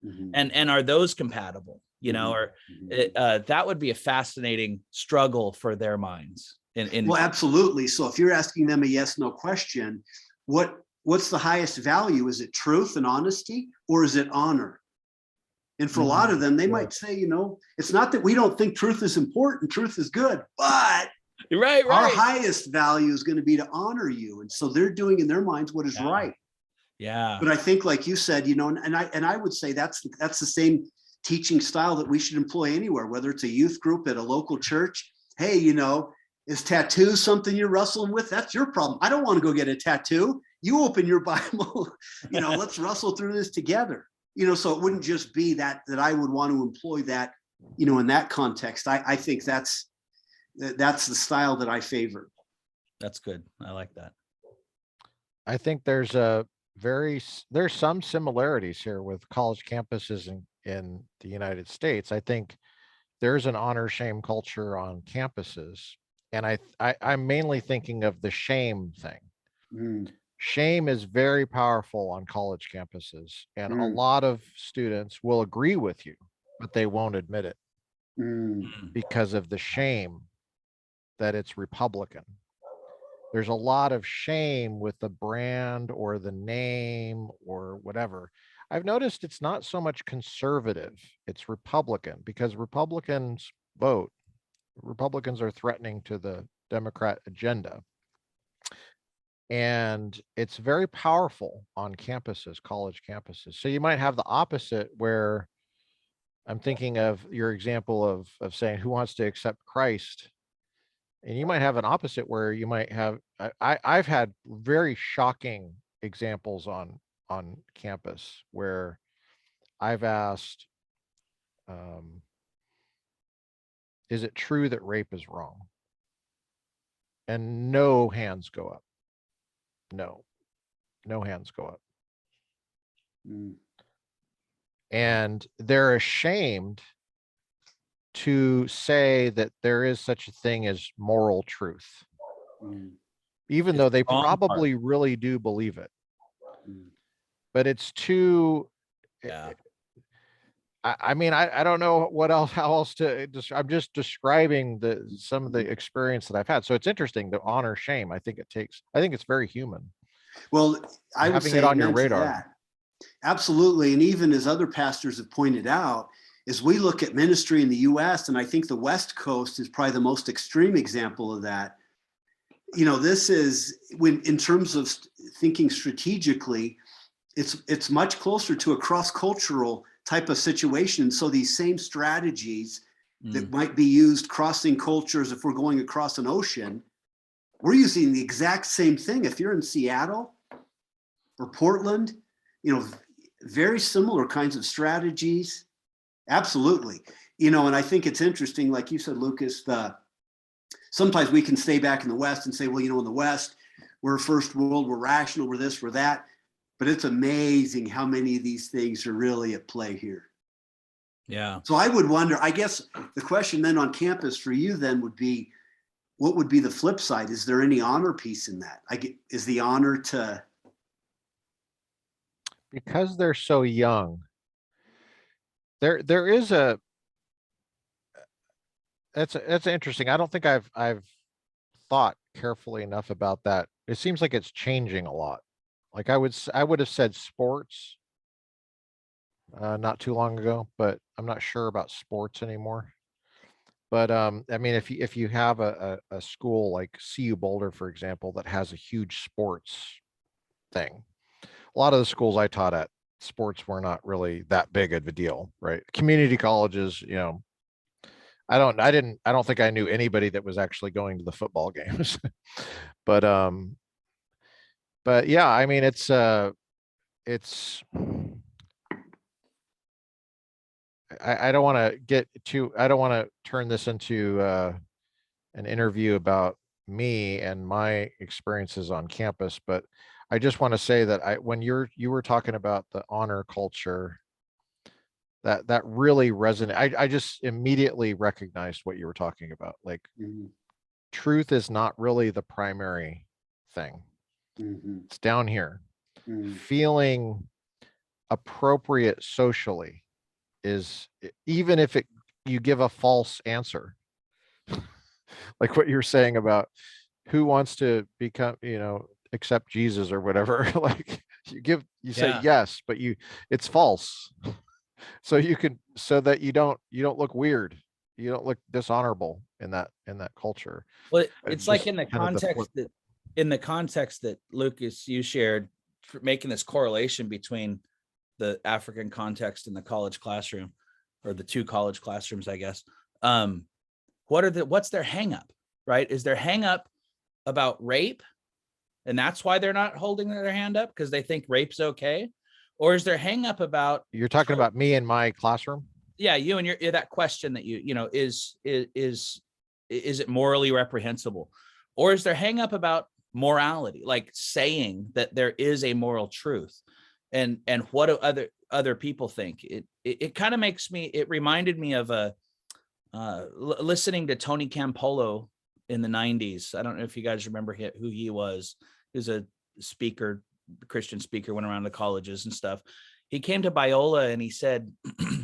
Mhm. And are those compatible? You know, or that would be a fascinating struggle for their minds. Well, absolutely. So if you're asking them a yes, no question, what's the highest value? Is it truth and honesty, or is it honor? And for a lot of them, they might say, you know, it's not that we don't think truth is important. Truth is good, but right. Our highest value is going to be to honor you. And so they're doing in their minds what is right. Yeah. But I think, like you said, you know, and I would say that's the same teaching style that we should employ anywhere, whether it's a youth group at a local church. Hey, you know, is tattoos something you're wrestling with? That's your problem. I don't want to go get a tattoo. You open your Bible, you know, let's wrestle through this together. You know, so it wouldn't just be that I would want to employ that, you know, in that context. I think that's the style that I favor. That's good. I like that. I think there's some similarities here with college campuses in the United States. I think there's an honor shame culture on campuses. And I'm mainly thinking of the shame thing. Mm. Shame is very powerful on college campuses, and a lot of students will agree with you, but they won't admit it because of the shame that it's Republican. There's a lot of shame with the brand or the name or whatever. I've noticed it's not so much conservative, it's Republican, because Republicans vote. Republicans are threatening to the Democrat agenda. And it's very powerful on campuses, college campuses. So you might have the opposite, where I'm thinking of your example of saying, who wants to accept Christ? And you might have an opposite where you might have, I've had very shocking examples on campus where I've asked, is it true that rape is wrong? And no hands go up. No hands go up. And they're ashamed to say that there is such a thing as moral truth, even though they probably really do believe it. But it's too, I mean, I don't know how else to I'm just describing some of the experience that I've had. So it's interesting, the honor shame. I think it's very human. Well, I would say it on your radar. That. Absolutely. And even as other pastors have pointed out, as we look at ministry in the US, and I think the West Coast is probably the most extreme example of that. You know, this is when, in terms of thinking strategically, it's much closer to a cross-cultural type of situation. So these same strategies that might be used crossing cultures, if we're going across an ocean, we're using the exact same thing. If you're in Seattle or Portland, you know, very similar kinds of strategies. Absolutely. You know, and I think it's interesting, like you said, Lucas, sometimes we can stay back in the West and say, well, you know, in the West, we're first world, we're rational, we're this, we're that. But it's amazing how many of these things are really at play here. Yeah. So I would wonder, I guess the question then on campus for you then would be, what would be the flip side? Is there any honor piece in that? Is the honor to... Because they're so young, there is a, that's interesting. I don't think I've thought carefully enough about that. It seems like it's changing a lot. Like I would have said sports not too long ago, but I'm not sure about sports anymore. But I mean, if you have a school like CU Boulder, for example, that has a huge sports thing, a lot of the schools I taught at, sports were not really that big of a deal, right? Community colleges, you know, I don't think I knew anybody that was actually going to the football games. But yeah, I mean, it's I don't want to turn this into an interview about me and my experiences on campus, but I just want to say that when you were talking about the honor culture, that really resonated. I just immediately recognized what you were talking about. Like, Mhm. truth is not really the primary thing. Mhm. It's down here. Mhm. Feeling appropriate socially is, even if you give a false answer, like what you're saying about who wants to become, accept Jesus or whatever. Like, you say Yeah. yes, but it's false. So that you don't look weird. You don't look dishonorable in that culture. Well, it's like Just in the kind of the flip. context that Lucas, you shared, for making this correlation between the African context and the college classroom, or the two college classrooms, I guess. What's their hang up, right? Is their hang up about rape, and that's why they're not holding their hand up, because they think rape's okay? Or is their hang up about, You're talking about me in my classroom? yeah, you and your that question that is it morally reprehensible? Or is there hang up about morality, like saying that there is a moral truth, and what do other people think? It kind of it reminded me of listening to Tony Campolo in the 90s. I don't know if you guys remember who he was. He was a speaker, Christian speaker, went around to colleges and stuff. He came to Biola and he said,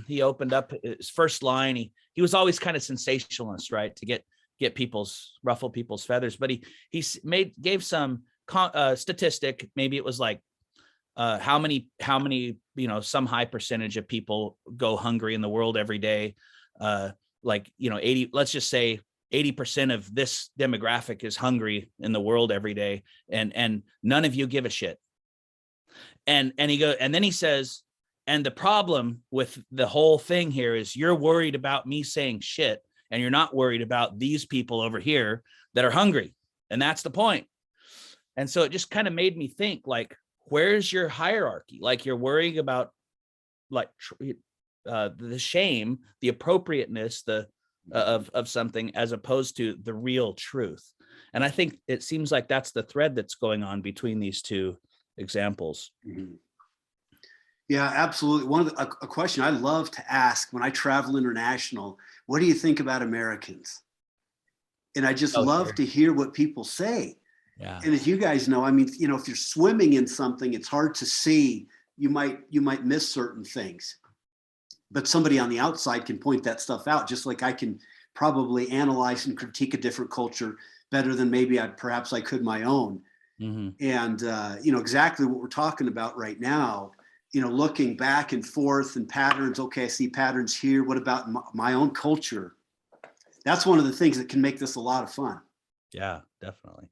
he opened up his first line. He was always kind of sensationalist, right? To ruffle people's feathers. But he gave some statistic. Maybe it was like, how many, some high percentage of people go hungry in the world every day. Like, 80, let's just say 80% of this demographic is hungry in the world every day. And none of you give a shit. And then he says, and the problem with the whole thing here is you're worried about me saying shit, and you're not worried about these people over here that are hungry. And that's the point. And so it just kind of made me think, like, where's your hierarchy? Like, you're worrying about, like, the shame, the appropriateness, of something, as opposed to the real truth. And I think it seems like that's the thread that's going on between these two examples. Mhm. Yeah, absolutely. A question I love to ask when I travel international: what do you think about Americans? And I just love Sure. to hear what people say. Yeah. And as you guys know, I mean, if you're swimming in something, it's hard to see. You might miss certain things, but somebody on the outside can point that stuff out, just like I can probably analyze and critique a different culture better than maybe perhaps I could my own. Mm-hmm. And exactly what we're talking about right now, looking back and forth and patterns. Okay, I see patterns here. What about my own culture? That's one of the things that can make this a lot of fun. Yeah, definitely.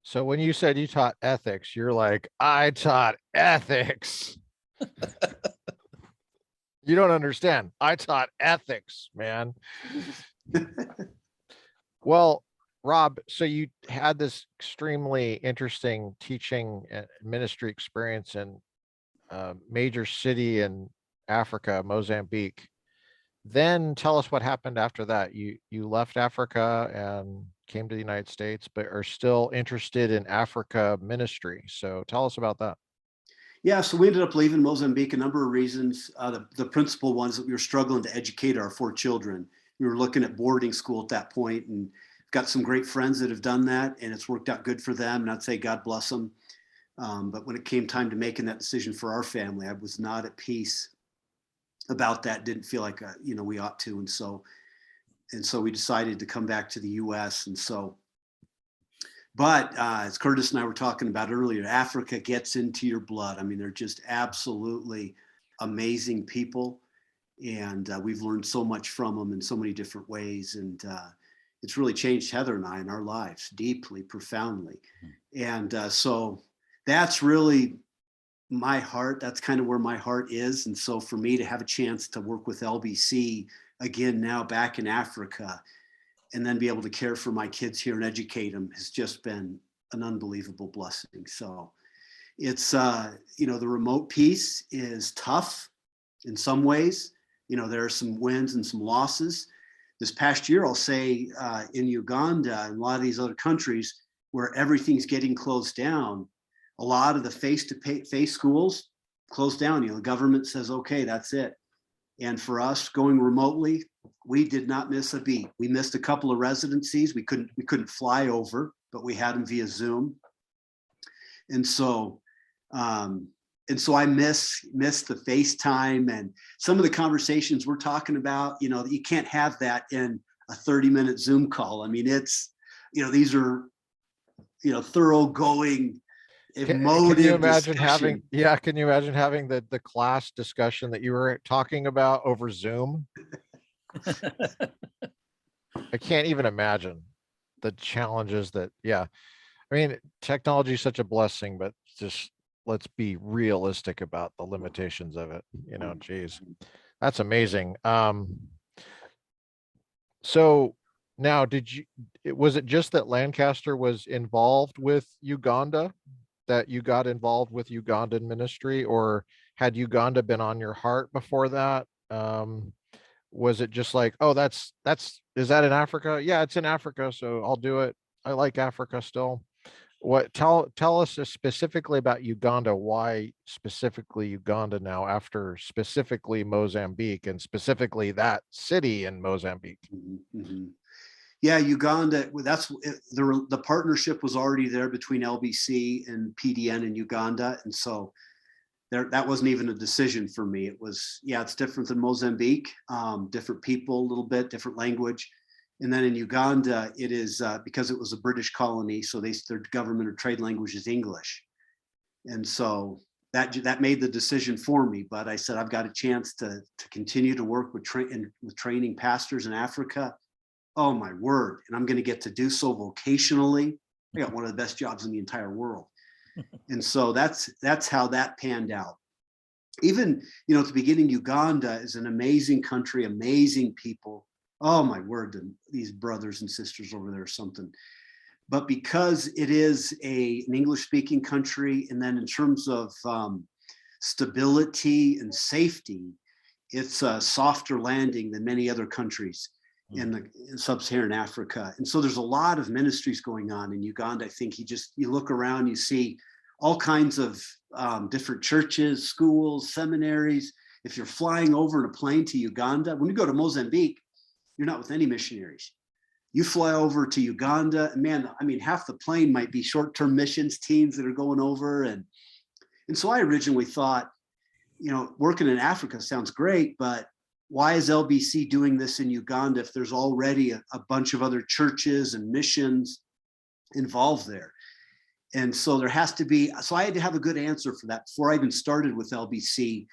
So when you said you taught ethics, you're like, I taught ethics. You don't understand. I taught ethics, man. Well, Rob, so you had this extremely interesting teaching and ministry experience in a major city in Africa, Mozambique. Then tell us what happened after that. You left Africa and came to the United States, but are still interested in Africa ministry. So tell us about that. Yeah, so we ended up leaving Mozambique, a number of reasons. The principal ones that we were struggling to educate our 4 children. We were looking at boarding school at that point, and got some great friends that have done that, and it's worked out good for them. And I'd say God bless them. But when it came time to making that decision for our family, I was not at peace about that. Didn't feel like we ought to, and so we decided to come back to the U.S. But as Curtis and I were talking about earlier, Africa gets into your blood. I mean, they're just absolutely amazing people, and we've learned so much from them in so many different ways. And it's really changed Heather and I in our lives deeply, profoundly. And so that's really my heart. That's kind of where my heart is. And so for me to have a chance to work with LBC again now back in Africa, and then be able to care for my kids here and educate them, has just been an unbelievable blessing. So it's, the remote piece is tough in some ways. There are some wins and some losses. This past year, I'll say in Uganda and a lot of these other countries, where everything's getting closed down, a lot of the face-to-face schools closed down. The government says, okay, that's it. And for us going remotely, we did not miss a beat. We missed a couple of residencies. We couldn't fly over, but we had them via Zoom. And so I miss the FaceTime and some of the conversations we're talking about. You can't have that in a 30-minute Zoom call. I mean, it's, these are, thoroughgoing, emotive can you imagine discussion. can you imagine having the class discussion that you were talking about over Zoom? I can't even imagine the challenges that, I mean, technology is such a blessing, but just let's be realistic about the limitations of it. Geez, that's amazing. So now was it just that Lancaster was involved with Uganda, that you got involved with Ugandan ministry, or had Uganda been on your heart before that? Was it just like, oh, is that in Africa? Yeah, it's in Africa, so I'll do it. I like Africa still. Tell us specifically about Uganda. Why specifically Uganda now, after specifically Mozambique, and specifically that city in Mozambique? Mm-hmm. Yeah, Uganda, the partnership was already there between LBC and PDN in Uganda. And so that wasn't even a decision for me. It was, it's different than Mozambique, different people, a little bit, different language. And then in Uganda, it is because it was a British colony, so their government or trade language is English. And so that made the decision for me. But I said, I've got a chance to continue to work with training pastors in Africa. Oh my word. And I'm going to get to do so vocationally. I got one of the best jobs in the entire world. And so that's how that panned out. Even, at the beginning, Uganda is an amazing country, amazing people. Oh my word, these brothers and sisters over there are something. But because it is an English-speaking country, and then in terms of stability and safety, it's a softer landing than many other countries in sub-Saharan Africa. And so there's a lot of ministries going on in Uganda. I think you look around, you see all kinds of different churches, schools, seminaries. If you're flying over in a plane to Uganda, when you go to Mozambique, you're not with any missionaries. You fly over to Uganda, and man, I mean, half the plane might be short-term missions teams that are going over. And so I originally thought, working in Africa sounds great, but why is LBC doing this in Uganda if there's already a bunch of other churches and missions involved there? And so I had to have a good answer for that. Before I even started with LBC,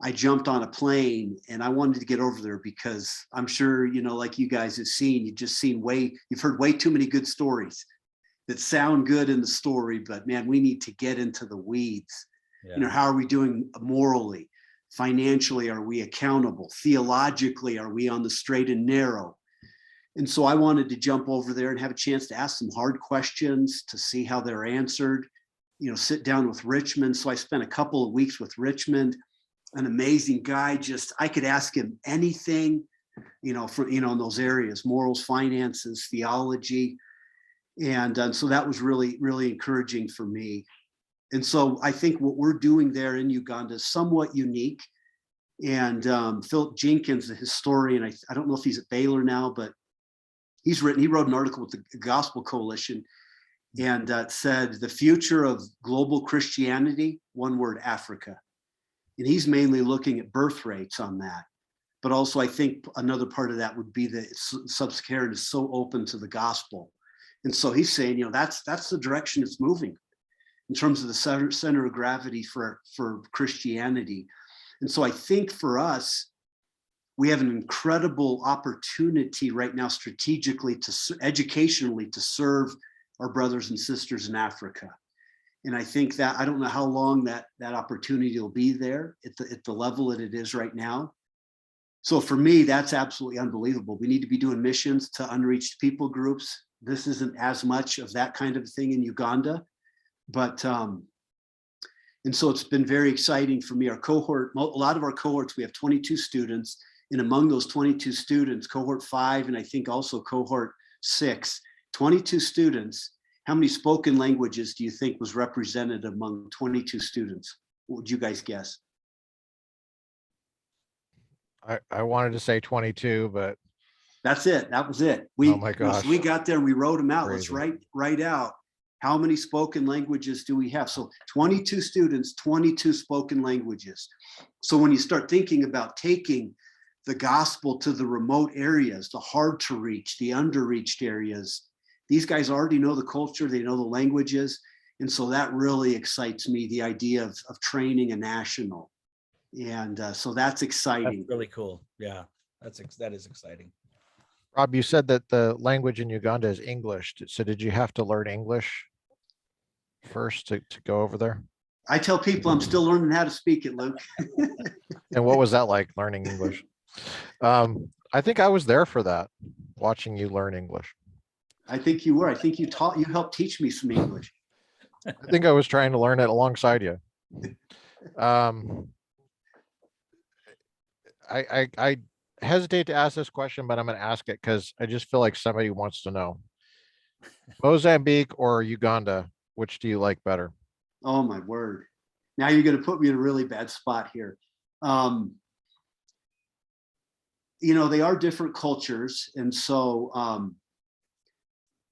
I jumped on a plane and I wanted to get over there because I'm sure, like you guys have seen, you've heard way too many good stories that sound good in the story, but man, we need to get into the weeds. Yeah. How are we doing morally? Financially, are we accountable? Theologically, are we on the straight and narrow? And so I wanted to jump over there and have a chance to ask some hard questions to see how they're answered, sit down with Richmond. So I spent a couple of weeks with Richmond, an amazing guy. I could ask him anything, in those areas, morals, finances, theology. And so that was really, really encouraging for me. And so I think what we're doing there in Uganda is somewhat unique. And Philip Jenkins, the historian, I don't know if he's at Baylor now, but he wrote an article with the Gospel Coalition, and said the future of global Christianity, one word, Africa. And he's mainly looking at birth rates on that. But also I think another part of that would be that Sub-Saharan is so open to the gospel. And so he's saying, that's the direction it's moving in terms of the center of gravity for Christianity. And so I think for us, we have an incredible opportunity right now strategically educationally to serve our brothers and sisters in Africa. And I think that I don't know how long that opportunity will be there at the level that it is right now. So for me, that's absolutely unbelievable. We need to be doing missions to unreached people groups. This isn't as much of that kind of thing in Uganda, but and so it's been very exciting for me. Our cohort, a lot of our cohorts, we have 22 students, and among those 22 students, cohort 5 and I think also cohort 6, 22 students how many spoken languages do you think was represented among 22 students? What would you guys guess? I wanted to say 22, but That's it. That was it. oh my gosh. So we got there and we wrote them out. Let's Crazy. write out how many spoken languages do we have? So 22 students, 22 spoken languages. So when you start thinking about taking the gospel to the remote areas, the hard to reach, the underreached areas, these guys already know the culture, they know the languages. And so that really excites me, the idea of training a national. And so that's exciting. That's really cool. Yeah, that is exciting. Rob, you said that the language in Uganda is English. So did you have to learn English first to go over there? I tell people I'm still learning how to speak it, Luke. And what was that like, learning English? I think I was there for that, watching you learn English. I think you were. I think you helped teach me some English. I think I was trying to learn it alongside you. I hesitate to ask this question, but I'm going to ask it because I just feel like somebody wants to know. Mozambique or Uganda, which do you like better? Oh my word. Now you're going to put me in a really bad spot here. You know, they are different cultures. And so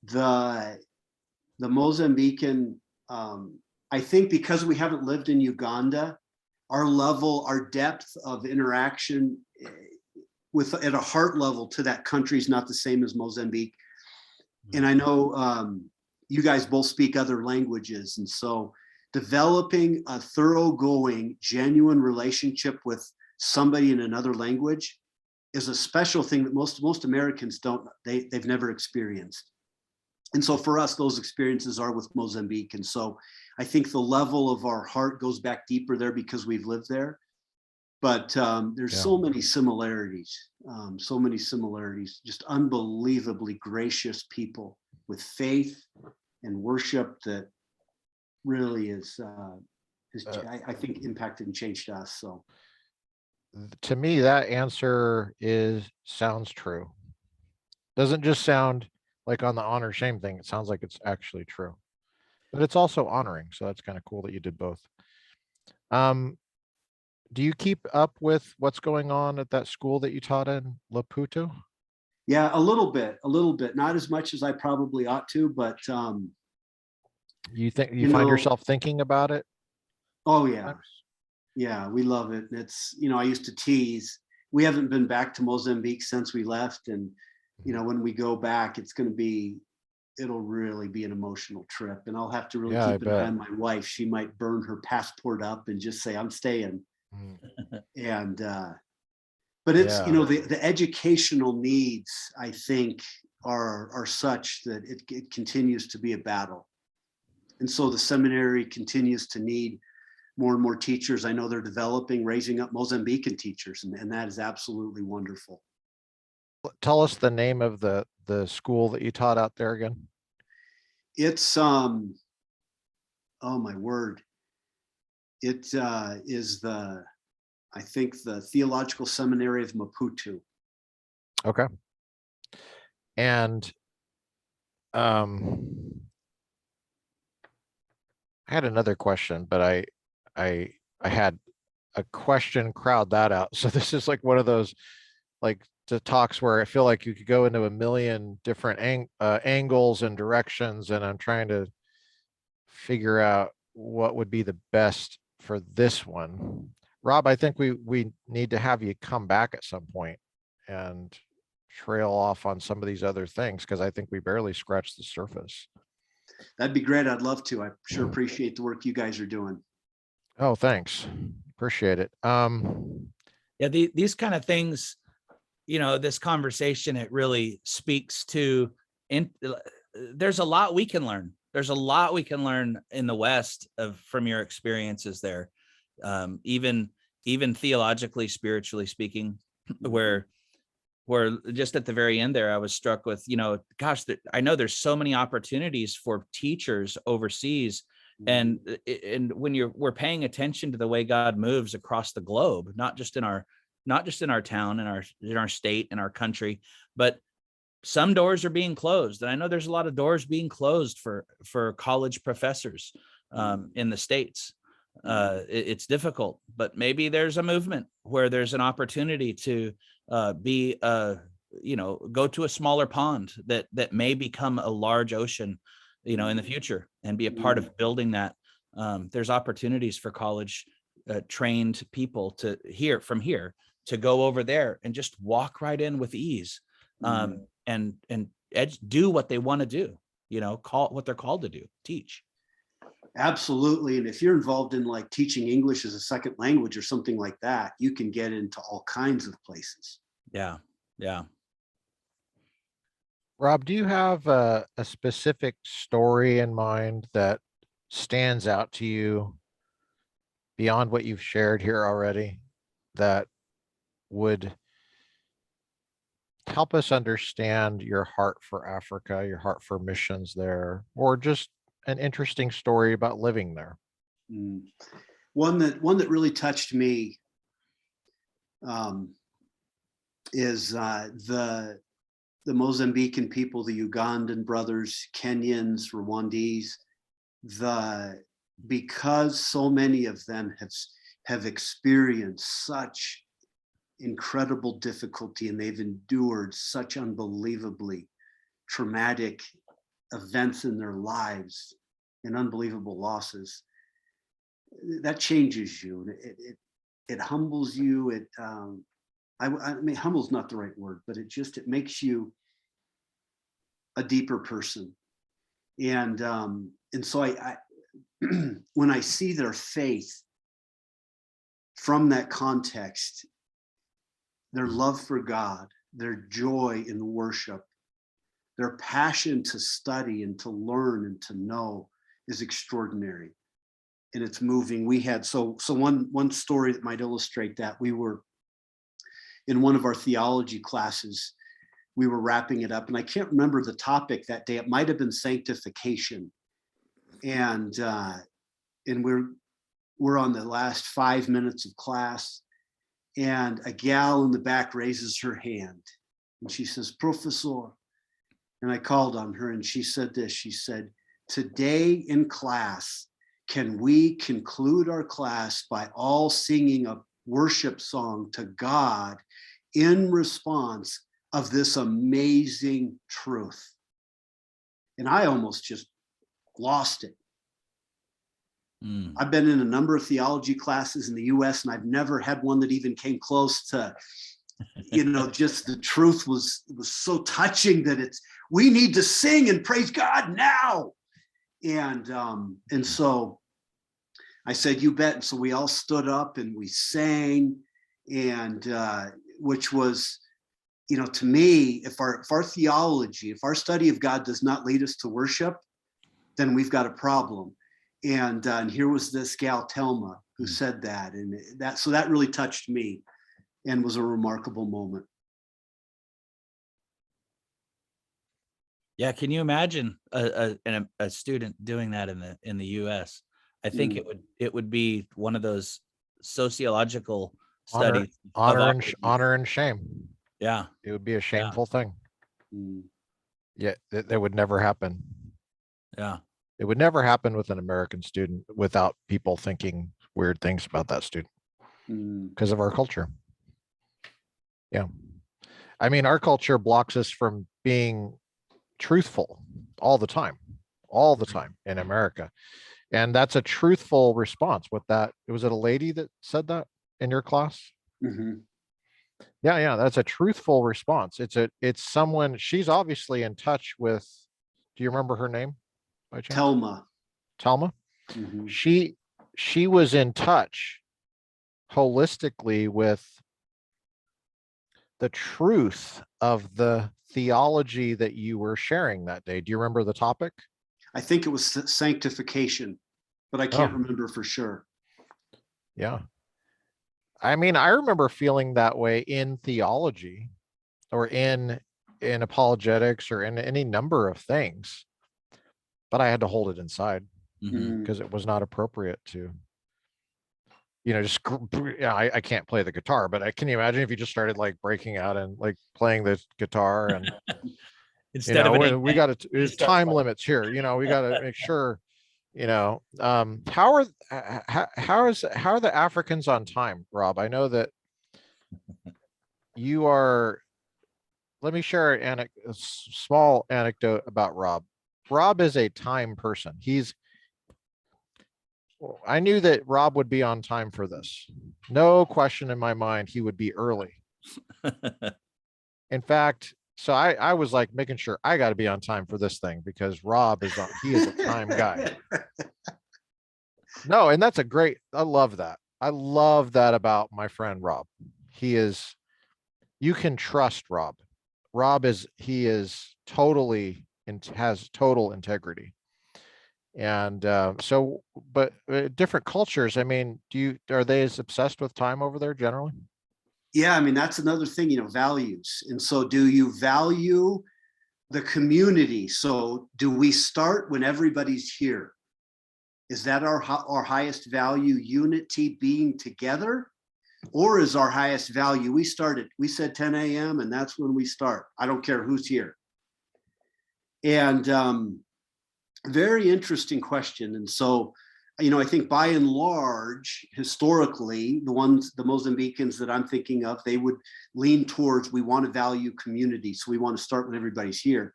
the Mozambican, I think because we haven't lived in Uganda, our depth of interaction at a heart level to that country is not the same as Mozambique. And I know you guys both speak other languages. And so developing a thoroughgoing, genuine relationship with somebody in another language is a special thing that most Americans they've never experienced. And so for us, those experiences are with Mozambique. And so I think the level of our heart goes back deeper there because we've lived there. But there's so many similarities, just unbelievably gracious people with faith and worship that really is, I think, impacted and changed us. So to me, that answer sounds true. Doesn't just sound like on the honor shame thing. It sounds like it's actually true, but it's also honoring. So that's kind of cool that you did both. Do you keep up with what's going on at that school that you taught in Laputo? Yeah, a little bit, not as much as I probably ought to, but you find yourself thinking about it? Oh yeah. Yeah, we love it. It's, I used to tease, we haven't been back to Mozambique since we left. And, when we go back, it'll really be an emotional trip. And I'll have to really keep an eye on my wife. She might burn her passport up and just say, I'm staying. And, but it's, the educational needs, I think, are such that it continues to be a battle. And so the seminary continues to need more and more teachers. I know they're raising up Mozambican teachers, and that is absolutely wonderful. Tell us the name of the school that you taught out there again. It's oh my word. It is I think the Theological Seminary of Maputo. Okay. And I had another question, but I had a question crowd that out. So this is like one of those the talks where I feel like you could go into a million different angles and directions, and I'm trying to figure out what would be the best for this one. Rob, I think we need to have you come back at some point and trail off on some of these other things, because I think we barely scratched the surface. That'd be great. I'd love to. I sure appreciate the work you guys are doing. Oh, thanks. Appreciate it. Yeah, these kind of things, this conversation, it really speaks to, there's a lot we can learn. There's a lot we can learn in the West from your experiences there. Even theologically, spiritually speaking, where just at the very end there, I was struck with, gosh, I know there's so many opportunities for teachers overseas. And when we're paying attention to the way God moves across the globe, not just in our town, in our state, in our country, but some doors are being closed, and I know there's a lot of doors being closed for college professors in the States. It's difficult, but maybe there's a movement where there's an opportunity to go to a smaller pond that may become a large ocean, in the future, and be a part of building that. There's opportunities for college trained people to to go over there and just walk right in with ease, and do what they want to do, call what they're called to do, teach. Absolutely. And if you're involved in like teaching English as a second language or something like that, you can get into all kinds of places. Yeah. Yeah. Rob, do you have a specific story in mind that stands out to you beyond what you've shared here already that would help us understand your heart for Africa, your heart for missions there, or just an interesting story about living there? One that really touched me is the Mozambican people, the Ugandan brothers, Kenyans, Rwandese. Because so many of them have experienced such incredible difficulty, and they've endured such unbelievably traumatic events in their lives and unbelievable losses, that changes you. It humbles you. I mean, humble's not the right word, but it makes you a deeper person. And so I when I see their faith from that context, their love for God, their joy in worship, their passion to study and to learn and to know is extraordinary. And it's moving. We had, so one story that might illustrate that, we were in one of our theology classes, we were wrapping it up, and I can't remember the topic that day. It might have been sanctification. And we're on the last 5 minutes of class, and a gal in the back raises her hand and she says, "Professor." And I called on her and she said this, she said, "Today in class, can we conclude our class by all singing a worship song to God in response of this amazing truth?" And I almost just lost it. I've been in a number of theology classes in the US, and I've never had one that even came close to, just the truth was so touching that we need to sing and praise God now. And so I said, "You bet." And so we all stood up and we sang, and which was, to me, if our theology, if our study of God does not lead us to worship, then we've got a problem. And here was this gal, Telma, who said that, and that really touched me and was a remarkable moment. Yeah, can you imagine a student doing that in the U.S.? I think it would be one of those sociological studies. Honor and shame. Yeah, it would be a shameful thing. Yeah, that would never happen. Yeah. It would never happen with an American student without people thinking weird things about that student because of our culture. Yeah. I mean, our culture blocks us from being truthful all the time in America. And that's a truthful response. Was it a lady that said that in your class? Yeah. That's a truthful response. It's someone, she's obviously in touch with, do you remember her name? Telma. She was in touch holistically with the truth of the theology that you were sharing that day. Do you remember the topic? I think it was sanctification, but I can't remember for sure. Yeah. I mean, I remember feeling that way in theology or in apologetics or in any number of things, but I had to hold it inside because it was not appropriate to, I can't play the guitar, but can you imagine if you just started like breaking out and like playing the guitar and Instead of an we got to, just start time fighting. limits here, we got to make sure, how are, how are the Africans on time, Rob? I know that you are, let me share a small anecdote about Rob. Rob is a time person. I knew that Rob would be on time for this. No question in my mind, he would be early. In fact, so I was like making sure I got to be on time for this thing because Rob is he is a time guy. No, and that's I love that. I love that about my friend Rob. You can trust Rob. He is totally, has total integrity. And but different cultures, I mean, are they as obsessed with time over there generally? Yeah, I mean, that's another thing, values. And so do you value the community? So do we start when everybody's here? Is that our highest value, unity, being together? Or is our highest value, we said 10 a.m. and that's when we start. I don't care who's here. And very interesting question. And so, I think by and large, historically, the Mozambicans that I'm thinking of, they would lean towards, we want to value community. So we want to start when everybody's here.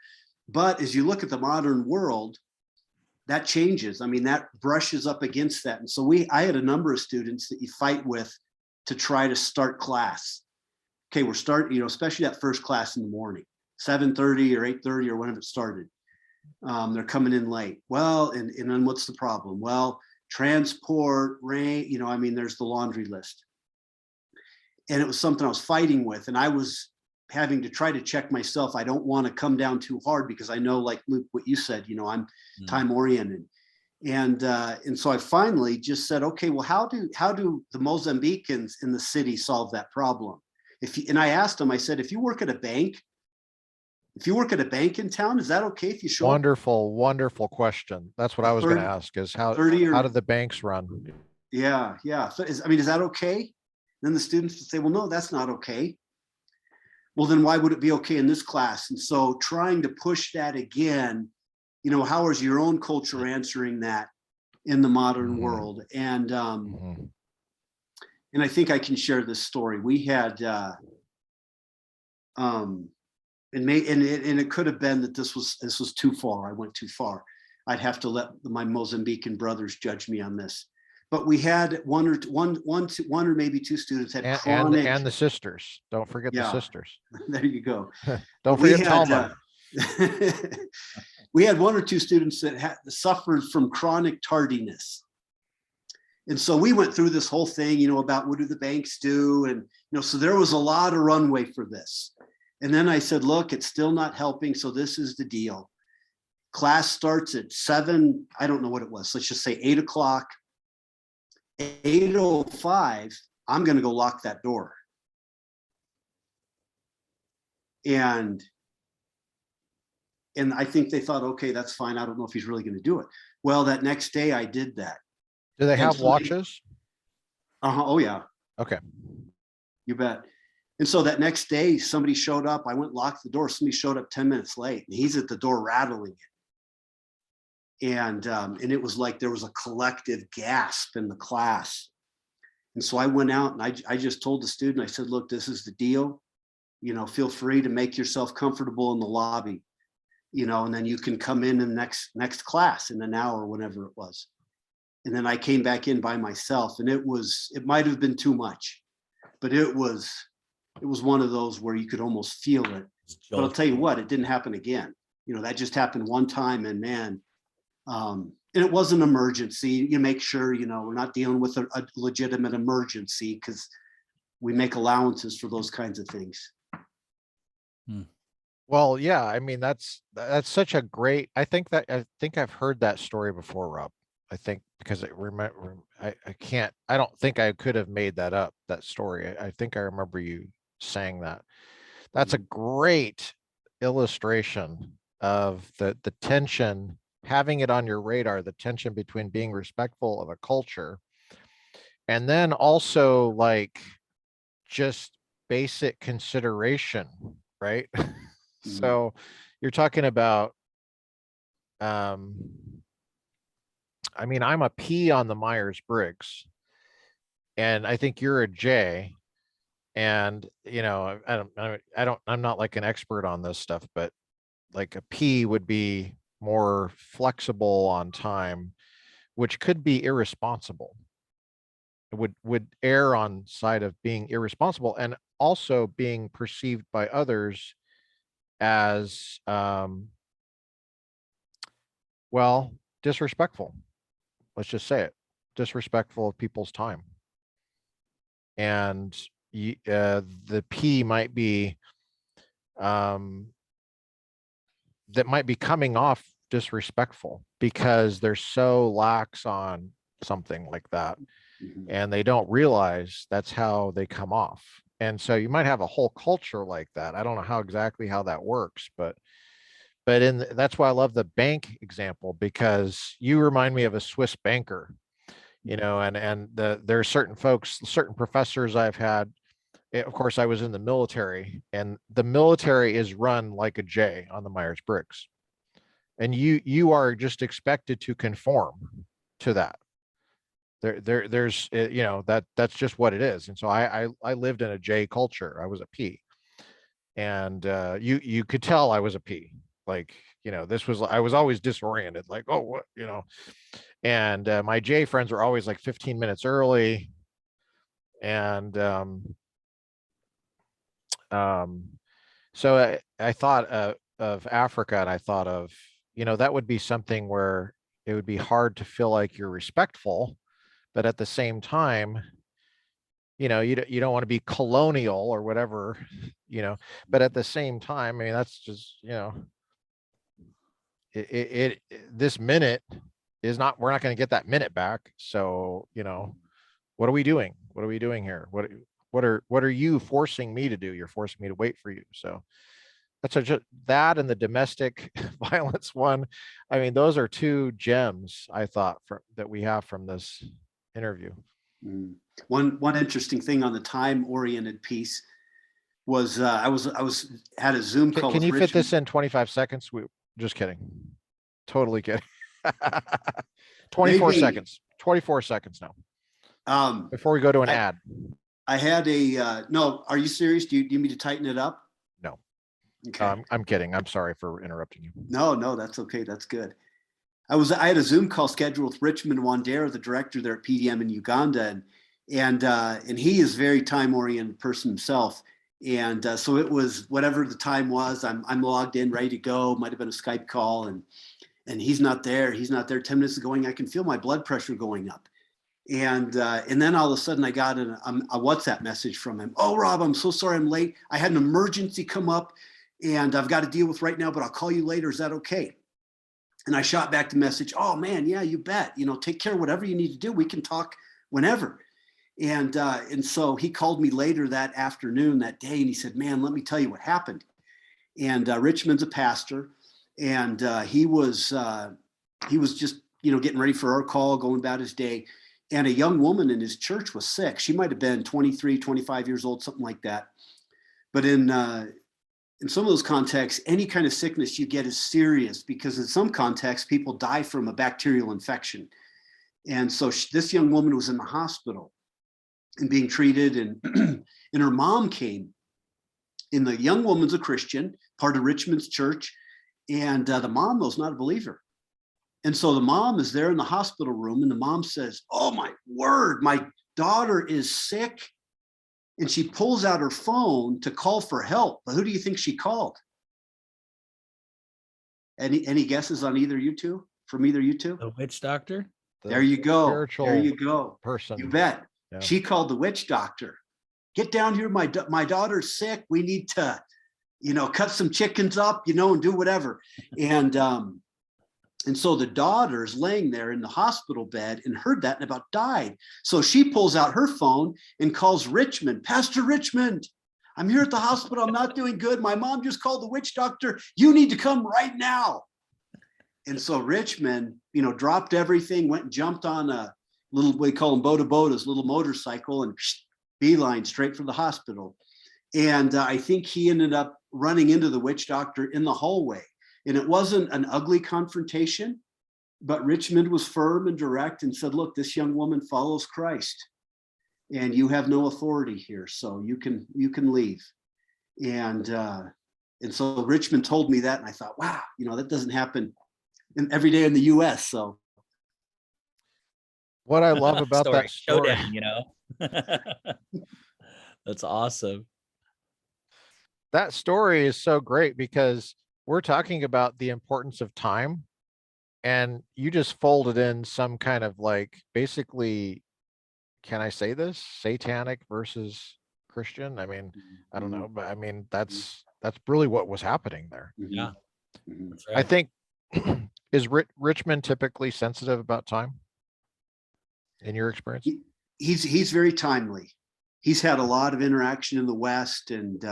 But as you look at the modern world, that changes. I mean, that brushes up against that. And so I had a number of students that you fight with to try to start class. Okay, we're starting, especially that first class in the morning, 7:30 or 8:30 or whenever it started. They're coming in late. Well, and then what's the problem? Well, transport, rain, there's the laundry list. And it was something I was fighting with. And I was having to try to check myself. I don't want to come down too hard because I know, like Luke, what you said, I'm time oriented. And so I finally just said, okay, well, how do the Mozambicans in the city solve that problem? And I asked them, I said, if you work at a bank in town, is that okay if you show Wonderful question. That's what I was going to ask, is how do the banks run? Yeah. So is that okay? Then the students would say, well, no, that's not okay. Well, then why would it be okay in this class? And so trying to push that again, how is your own culture answering that in the modern world? And and I think I can share this story. We had and it could have been that this was too far. I went too far. I'd have to let my Mozambican brothers judge me on this. But we had one or maybe two students had chronic, and the sisters. Don't forget the sisters. There you go. Don't forget Talma. We had one or two students that suffered from chronic tardiness. And so we went through this whole thing, about what do the banks do? And, so there was a lot of runway for this. And then I said, look, it's still not helping. So this is the deal. Class starts at 7. I don't know what it was. Let's just say 8 o'clock. 8:05, I'm going to go lock that door. And I think they thought, okay, that's fine. I don't know if he's really going to do it. Well, that next day I did that. Do they have watches? Oh, yeah. Okay. You bet. And so that next day, somebody showed up. I went locked the door. Somebody showed up 10 minutes late, and he's at the door rattling it. And it was like there was a collective gasp in the class. And so I went out and I just told the student, I said, look, this is the deal. Feel free to make yourself comfortable in the lobby, and then you can come in the next class in an hour, whenever it was. And then I came back in by myself, and it might have been too much, but it was one of those where you could almost feel it. But I'll tell you what, it didn't happen again. That just happened one time, and man, and it was an emergency. You make sure, we're not dealing with a legitimate emergency, because we make allowances for those kinds of things. Well, yeah, I mean, that's such a great, I think I've heard that story before, Rob. I think because I don't think I could have made that up, that story. I think I remember you saying that. That's a great illustration of the tension, having it on your radar, the tension between being respectful of a culture and then also like just basic consideration, right? So you're talking about, I mean, I'm a P on the Myers-Briggs, and I think you're a J. And, you know, I'm not like an expert on this stuff, but like a P would be more flexible on time, which could be irresponsible. It would err on side of being irresponsible and also being perceived by others as, well, disrespectful. Let's just say it, disrespectful of people's time. And the P might be, that might be coming off disrespectful because they're so lax on something like that, and they don't realize that's how they come off. And so you might have a whole culture like that. I don't know exactly how that works, but that's why I love the bank example, because you remind me of a Swiss banker, you know, and there are certain folks, certain professors I've had. Of course, I was in the military, and the military is run like a J on the Myers-Briggs, and you are just expected to conform to that. There's you know, that's just what it is. And so I lived in a J culture. I was a P, and you could tell I was a P. Like, you know, I was always disoriented, like, oh, what, you know. And my J friends were always like 15 minutes early, and so I thought of Africa, and I thought of, you know, that would be something where it would be hard to feel like you're respectful, but at the same time, you know, you don't want to be colonial or whatever, you know, but at the same time, I mean, that's just, you know, this minute is not, we're not going to get that minute back. So, you know, what are we doing? What are we doing here? What are you forcing me to do? You're forcing me to wait for you. So that's that, and the domestic violence one. I mean, those are two gems, I thought, that we have from this interview. One interesting thing on the time-oriented piece was I had a Zoom call. Can you fit this in 25 seconds? Just kidding. Totally kidding. 24 seconds. 24 seconds now. Before we go to an ad. I had a no. Are you serious? Do you need me to tighten it up? No. Okay. I'm kidding. I'm sorry for interrupting you. No, that's okay. That's good. I had a Zoom call scheduled with Richmond Wandera, the director there at PDM in Uganda, and he is a very time-oriented person himself. And so it was whatever the time was. I'm logged in, ready to go. Might have been a Skype call, and he's not there. He's not there. 10 minutes going, I can feel my blood pressure going up. And then all of a sudden I got a WhatsApp message from him. Oh, Rob, I'm so sorry I'm late. I had an emergency come up and I've got to deal with right now, but I'll call you later. Is that okay? And I shot back the message. Oh man, yeah, you bet. You know, take care of whatever you need to do. We can talk whenever. And so he called me later that afternoon, that day, and he said, man, let me tell you what happened. And Richmond's a pastor, and he was just, you know, getting ready for our call, going about his day. And a young woman in his church was sick. She might have been 23, 25 years old, something like that. But in some of those contexts, any kind of sickness you get is serious, because in some contexts, people die from a bacterial infection. And so this young woman was in the hospital and being treated, and her mom came. And the young woman's a Christian, part of Richmond's church, and the mom was not a believer. And so the mom is there in the hospital room, and the mom says, oh my word, my daughter is sick. And she pulls out her phone to call for help. But who do you think she called? Any guesses on either you two? From either you two? The witch doctor? There you go. Spiritual there you go. Person. You bet. Yeah. She called the witch doctor. Get down here. My daughter's sick. We need to, you know, cut some chickens up, you know, and do whatever. And so the daughter's laying there in the hospital bed and heard that and about died. So she pulls out her phone and calls Richmond. Pastor Richmond, I'm here at the hospital. I'm not doing good. My mom just called the witch doctor. You need to come right now. And so Richmond, you know, dropped everything, went and jumped on a little, we call them bodas, little motorcycle, and beeline straight for the hospital. And I think he ended up running into the witch doctor in the hallway. And it wasn't an ugly confrontation, but Richmond was firm and direct and said, look, this young woman follows Christ and you have no authority here. So you can leave. And so Richmond told me that, and I thought, wow, that doesn't happen every day in the US. So what I love about that story, showdown, that's awesome. That story is so great because we're talking about the importance of time, and you just folded in some kind of like, basically, can I say this? Satanic versus Christian? I mean, I don't know, but I mean, that's really what was happening there. Yeah, that's right. I think, is Richmond typically sensitive about time in your experience? He's very timely. He's had a lot of interaction in the West, and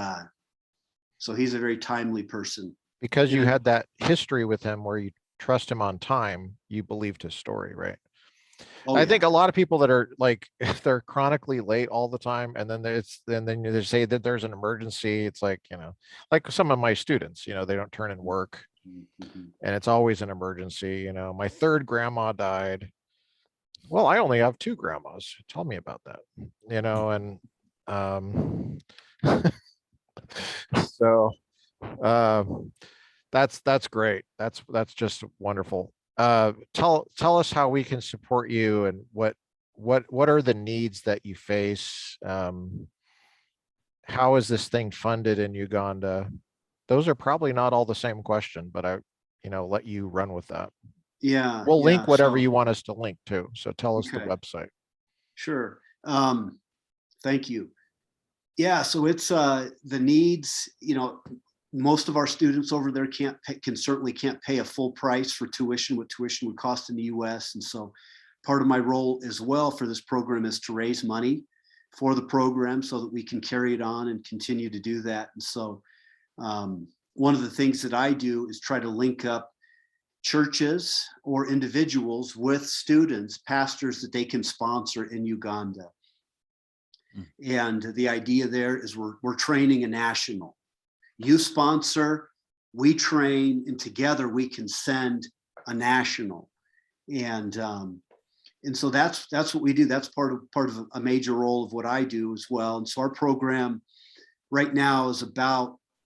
so he's a very timely person. Because you had that history with him where you trust him on time, you believed his story, right? Oh, I think a lot of people that are like, if they're chronically late all the time, and then then they say that there's an emergency, it's like, like some of my students, they don't turn in work, and it's always an emergency. My third grandma died. Well, I only have 2 grandmas. Tell me about that, and so that's great. That's just wonderful. Tell us how we can support you, and what are the needs that you face. How is this thing funded in Uganda? Those are probably not all the same question, but I let you run with that. Yeah, we'll link whatever you want us to link to. So tell us the website. Sure. Thank you. Yeah, so it's the needs. Most of our students over there certainly can't pay a full price for tuition, what tuition would cost in the US. And so part of my role as well for this program is to raise money for the program so that we can carry it on and continue to do that. And so one of the things that I do is try to link up churches or individuals with students, pastors that they can sponsor in Uganda. And the idea there is we're training a national. You sponsor, we train, and together we can send a national. And so that's what we do. That's part of a major role of what I do as well. And so our program right now is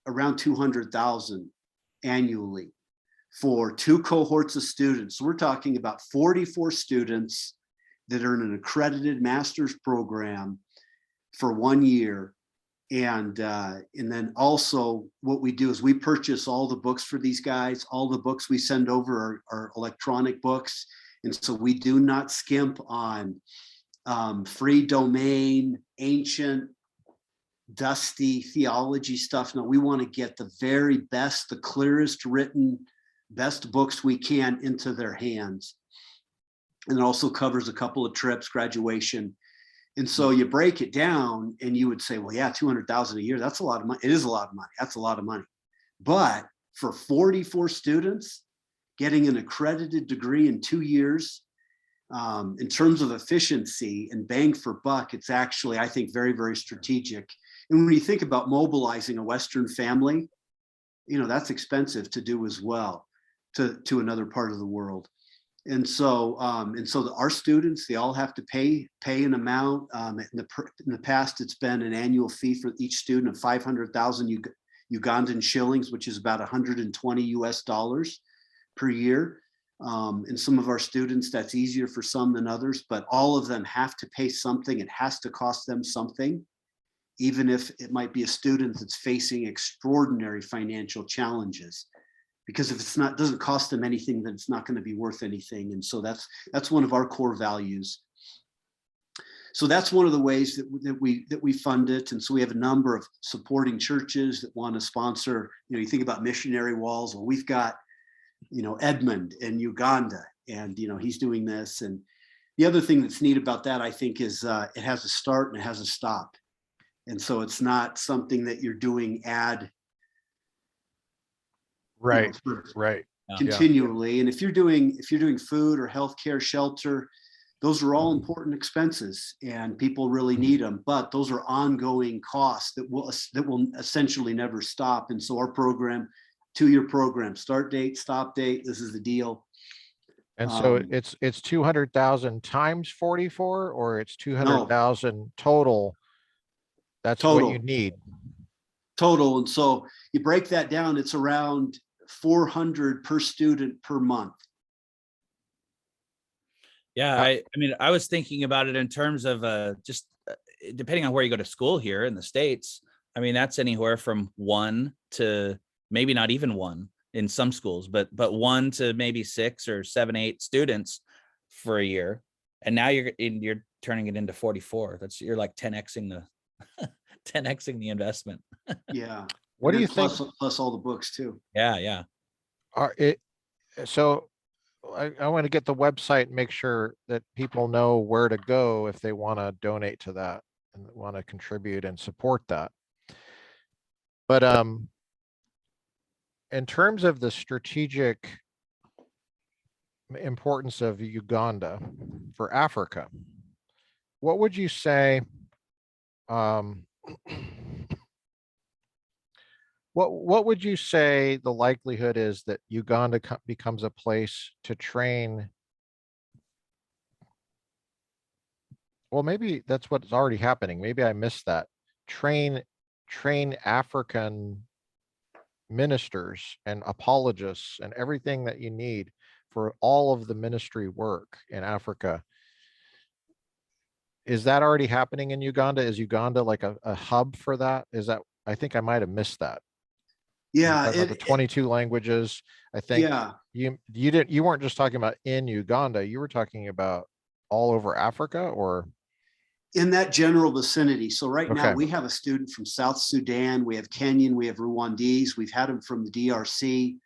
around 200,000 annually for 2 cohorts of students. So we're talking about 44 students that are in an accredited master's program for 1 year. And then also what we do is we purchase all the books for these guys. All the books we send over are electronic books. And so we do not skimp on free domain, ancient, dusty theology stuff. No, we want to get the very best, the clearest written, best books we can into their hands. And it also covers a couple of trips, graduation. And so you break it down and you would say, well, yeah, 200,000 a year, that's a lot of money. It is a lot of money. That's a lot of money. But for 44 students getting an accredited degree in 2 years, in terms of efficiency and bang for buck, it's actually, I think, very, very strategic. And when you think about mobilizing a Western family, that's expensive to do as well to another part of the world. And so our students, they all have to pay an amount. In the past, it's been an annual fee for each student of 500,000 Ugandan shillings, which is about 120 US dollars per year. And some of our students, that's easier for some than others, but all of them have to pay something. It has to cost them something, even if it might be a student that's facing extraordinary financial challenges. Because if it doesn't cost them anything, then it's not going to be worth anything. And so that's one of our core values. So that's one of the ways that we fund it. And so we have a number of supporting churches that want to sponsor. You think about missionary walls. Well, we've got Edmund in Uganda, and he's doing this. And the other thing that's neat about that, I think, is it has a start and it has a stop. And so it's not something that you're doing right continually. And if you're doing food or healthcare, shelter, those are all important expenses and people really need them, but those are ongoing costs that will essentially never stop. And so our program 2-year program, start date, stop date. This is the deal. And so Um, it's 200,000 times 44, or it's no, 200,000 total. That's what you total, need. total. And so you break that down, it's around 400 per student per month. Yeah, I mean, I was thinking about it in terms of just depending on where you go to school here in the States. I mean, that's anywhere from 1 to maybe not even 1 in some schools, but 1 to maybe 6 or 7, 8 students for a year. And now you're turning it into 44. You're like 10xing the 10xing the investment. Yeah. What do And you then think? plus all the books too. Yeah. So I want to get the website and make sure that people know where to go if they want to donate to that and want to contribute and support that. But in terms of the strategic importance of Uganda for Africa, what would you say? What would you say the likelihood is that Uganda becomes a place to train? Well, maybe that's what's already happening. Maybe I missed that. Train African ministers and apologists and everything that you need for all of the ministry work in Africa. Is that already happening in Uganda? Is Uganda like a hub for that? Is that, I think I might have missed that. Yeah. About the 22 languages. I think Yeah. you weren't just talking about in Uganda, you were talking about all over Africa, or In that general vicinity. So right now okay. we have a student from South Sudan, we have Kenyan, we have Rwandese, we've had them from the DRC.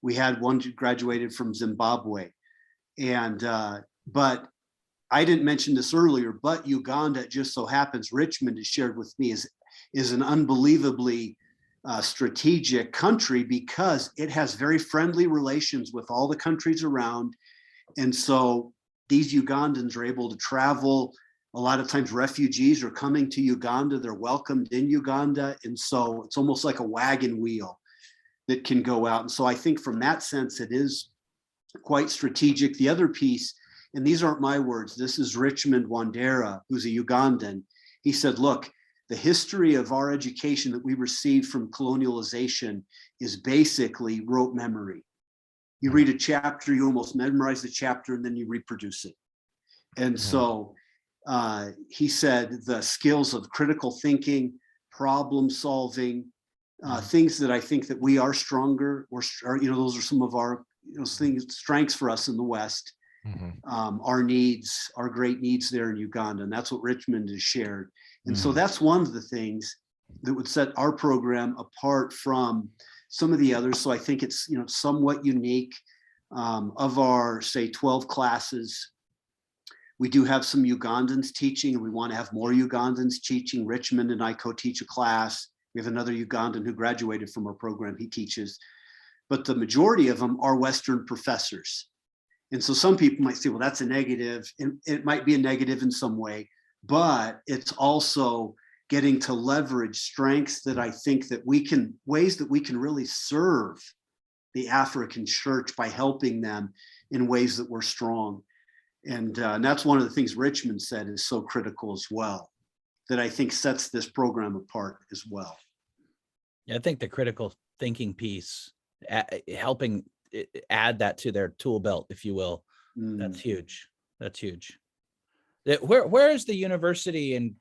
We had one who graduated from Zimbabwe. And, but I didn't mention this earlier, but Uganda, it just so happens, Richmond has shared with me, is an unbelievably strategic country because it has very friendly relations with all the countries around. And so these Ugandans are able to travel. A lot of times refugees are coming to Uganda, they're welcomed in Uganda. And so it's almost like a wagon wheel that can go out. And so I think from that sense, it is quite strategic. The other piece, and these aren't my words, this is Richmond Wandera, who's a Ugandan. He said, look, the history of our education that we received from colonialization is basically rote memory. You read a chapter, you almost memorize the chapter, and then you reproduce it. And so he said the skills of critical thinking, problem solving, things that I think that we are stronger, or those are some of our strengths for us in the West. Our needs, our great needs there in Uganda, and that's what Richmond has shared. And so that's one of the things that would set our program apart from some of the others. So I think it's somewhat unique. Of our, say, 12 classes, we do have some Ugandans teaching, and we want to have more Ugandans teaching. Richmond and I co-teach a class. We have another Ugandan who graduated from our program. He teaches. But the majority of them are Western professors. And so some people might say, well, that's a negative. And it might be a negative in some way, but it's also getting to leverage strengths that I think that ways that we can really serve the African church by helping them in ways that we're strong. And that's one of the things Richmond said is so critical as well, that I think sets this program apart as well. Yeah, I think the critical thinking piece, helping add that to their tool belt, if you will, that's huge. That's huge. Where is the university in?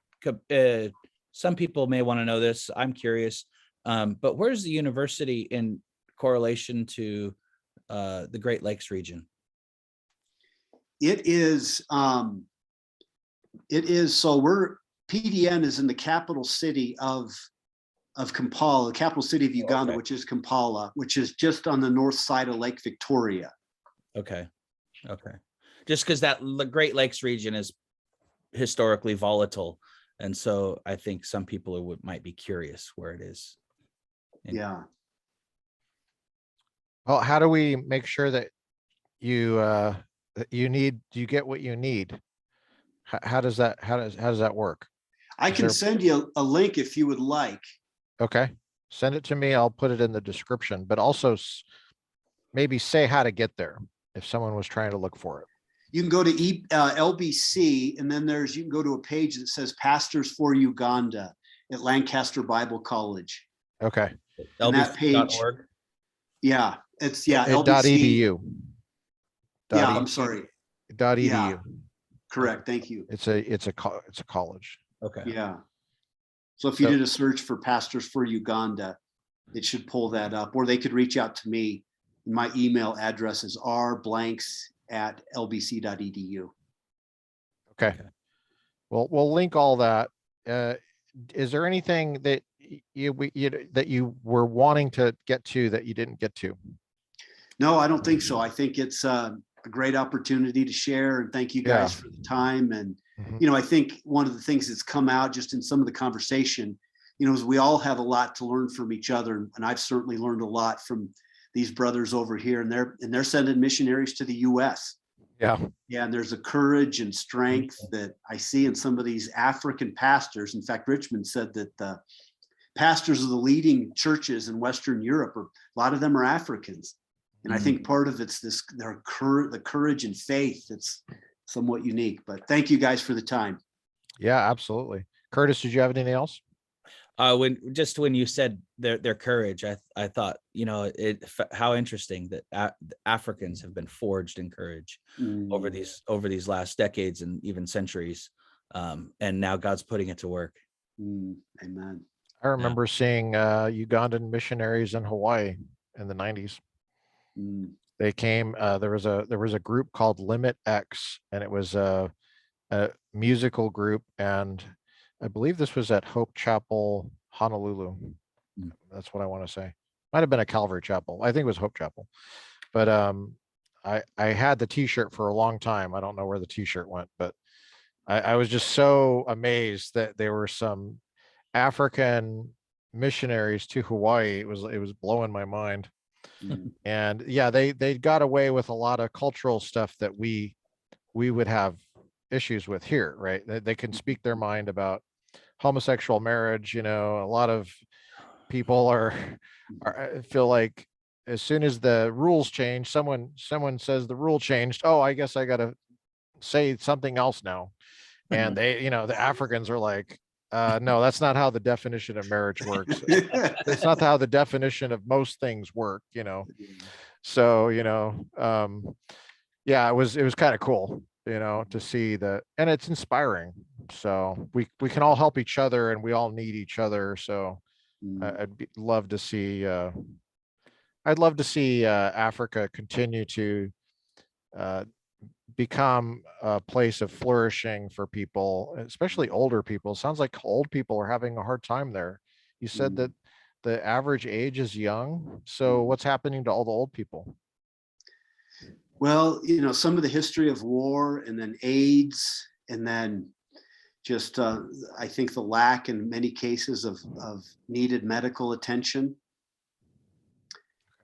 Some people may want to know this. I'm curious, but where's the university in correlation to the Great Lakes region? It is. So PDN is in the capital city of Kampala, the capital city of Uganda, which is Kampala, which is just on the north side of Lake Victoria. Okay. Just because the Great Lakes region is historically volatile, and so I think some people might be curious where it is. Yeah. Well, how do we make sure that you get what you need? How does that work? I can send you a link if you would like. Okay. Send it to me. I'll put it in the description, but also maybe say how to get there if someone was trying to look for it. You can go to LBC, and then you can go to a page that says Pastors for Uganda at Lancaster Bible College. Okay. And that page, LBC.org. yeah, it's .edu. Yeah, I'm sorry. .edu. Yeah. Correct. Thank you. It's a college. Okay. Yeah. So if you did a search for Pastors for Uganda, it should pull that up, or they could reach out to me. My email address is rblanks@lbc.edu. Okay. Well, we'll link all that. Is there anything that that you were wanting to get to that you didn't get to? No, I don't think so. I think it's a great opportunity to share, and thank you guys for the time. And I think one of the things that's come out just in some of the conversation, is we all have a lot to learn from each other, and I've certainly learned a lot from these brothers over here, and they're sending missionaries to the U.S. Yeah, and there's a courage and strength that I see in some of these African pastors. In fact, Richmond said that the pastors of the leading churches in Western Europe, a lot of them are Africans. And I think part of it's the courage and faith that's somewhat unique. But thank you guys for the time. Yeah, absolutely. Curtis, did you have anything else? When you said their courage, I thought, how interesting that Africans have been forged in courage over these last decades and even centuries, and now God's putting it to work. Amen. I remember seeing Ugandan missionaries in Hawaii in the 90s. They came. There was a group called Limit X, and it was a musical group, and I believe this was at Hope Chapel, Honolulu. That's what I want to say. Might have been a Calvary Chapel. I think it was Hope Chapel. But I had the T-shirt for a long time. I don't know where the T-shirt went, but I was just so amazed that there were some African missionaries to Hawaii. It was blowing my mind. And yeah, they got away with a lot of cultural stuff that we would have issues with here, right? They can speak their mind about homosexual marriage. A lot of people feel like as soon as the rules change, someone says the rule changed. Oh, I guess I got to say something else now. And they, the Africans are like, no, that's not how the definition of marriage works. It's not how the definition of most things work, So, yeah, it was kind of cool, to see that, and it's inspiring. So we can all help each other, and we all need each other. So love to see, I'd love to see Africa continue to become a place of flourishing for people, especially older people. Sounds like old people are having a hard time there. You said that the average age is young. So what's happening to all the old people? Well, some of the history of war, and then AIDS, and then just I think the lack in many cases of needed medical attention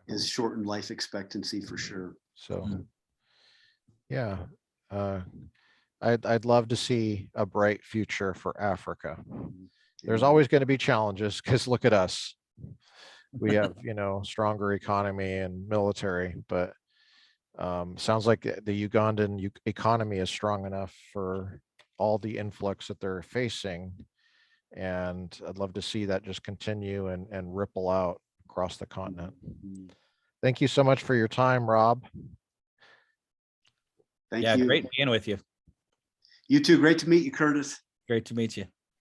has shortened life expectancy for sure. So yeah, I'd love to see a bright future for Africa. There's always going to be challenges, because look at us. We have, stronger economy and military, but sounds like the Ugandan economy is strong enough for all the influx that they're facing. And I'd love to see that just continue and ripple out across the continent. Thank you so much for your time, Rob. Thank you. Great being with you. You too. Great to meet you, Curtis. Great to meet you.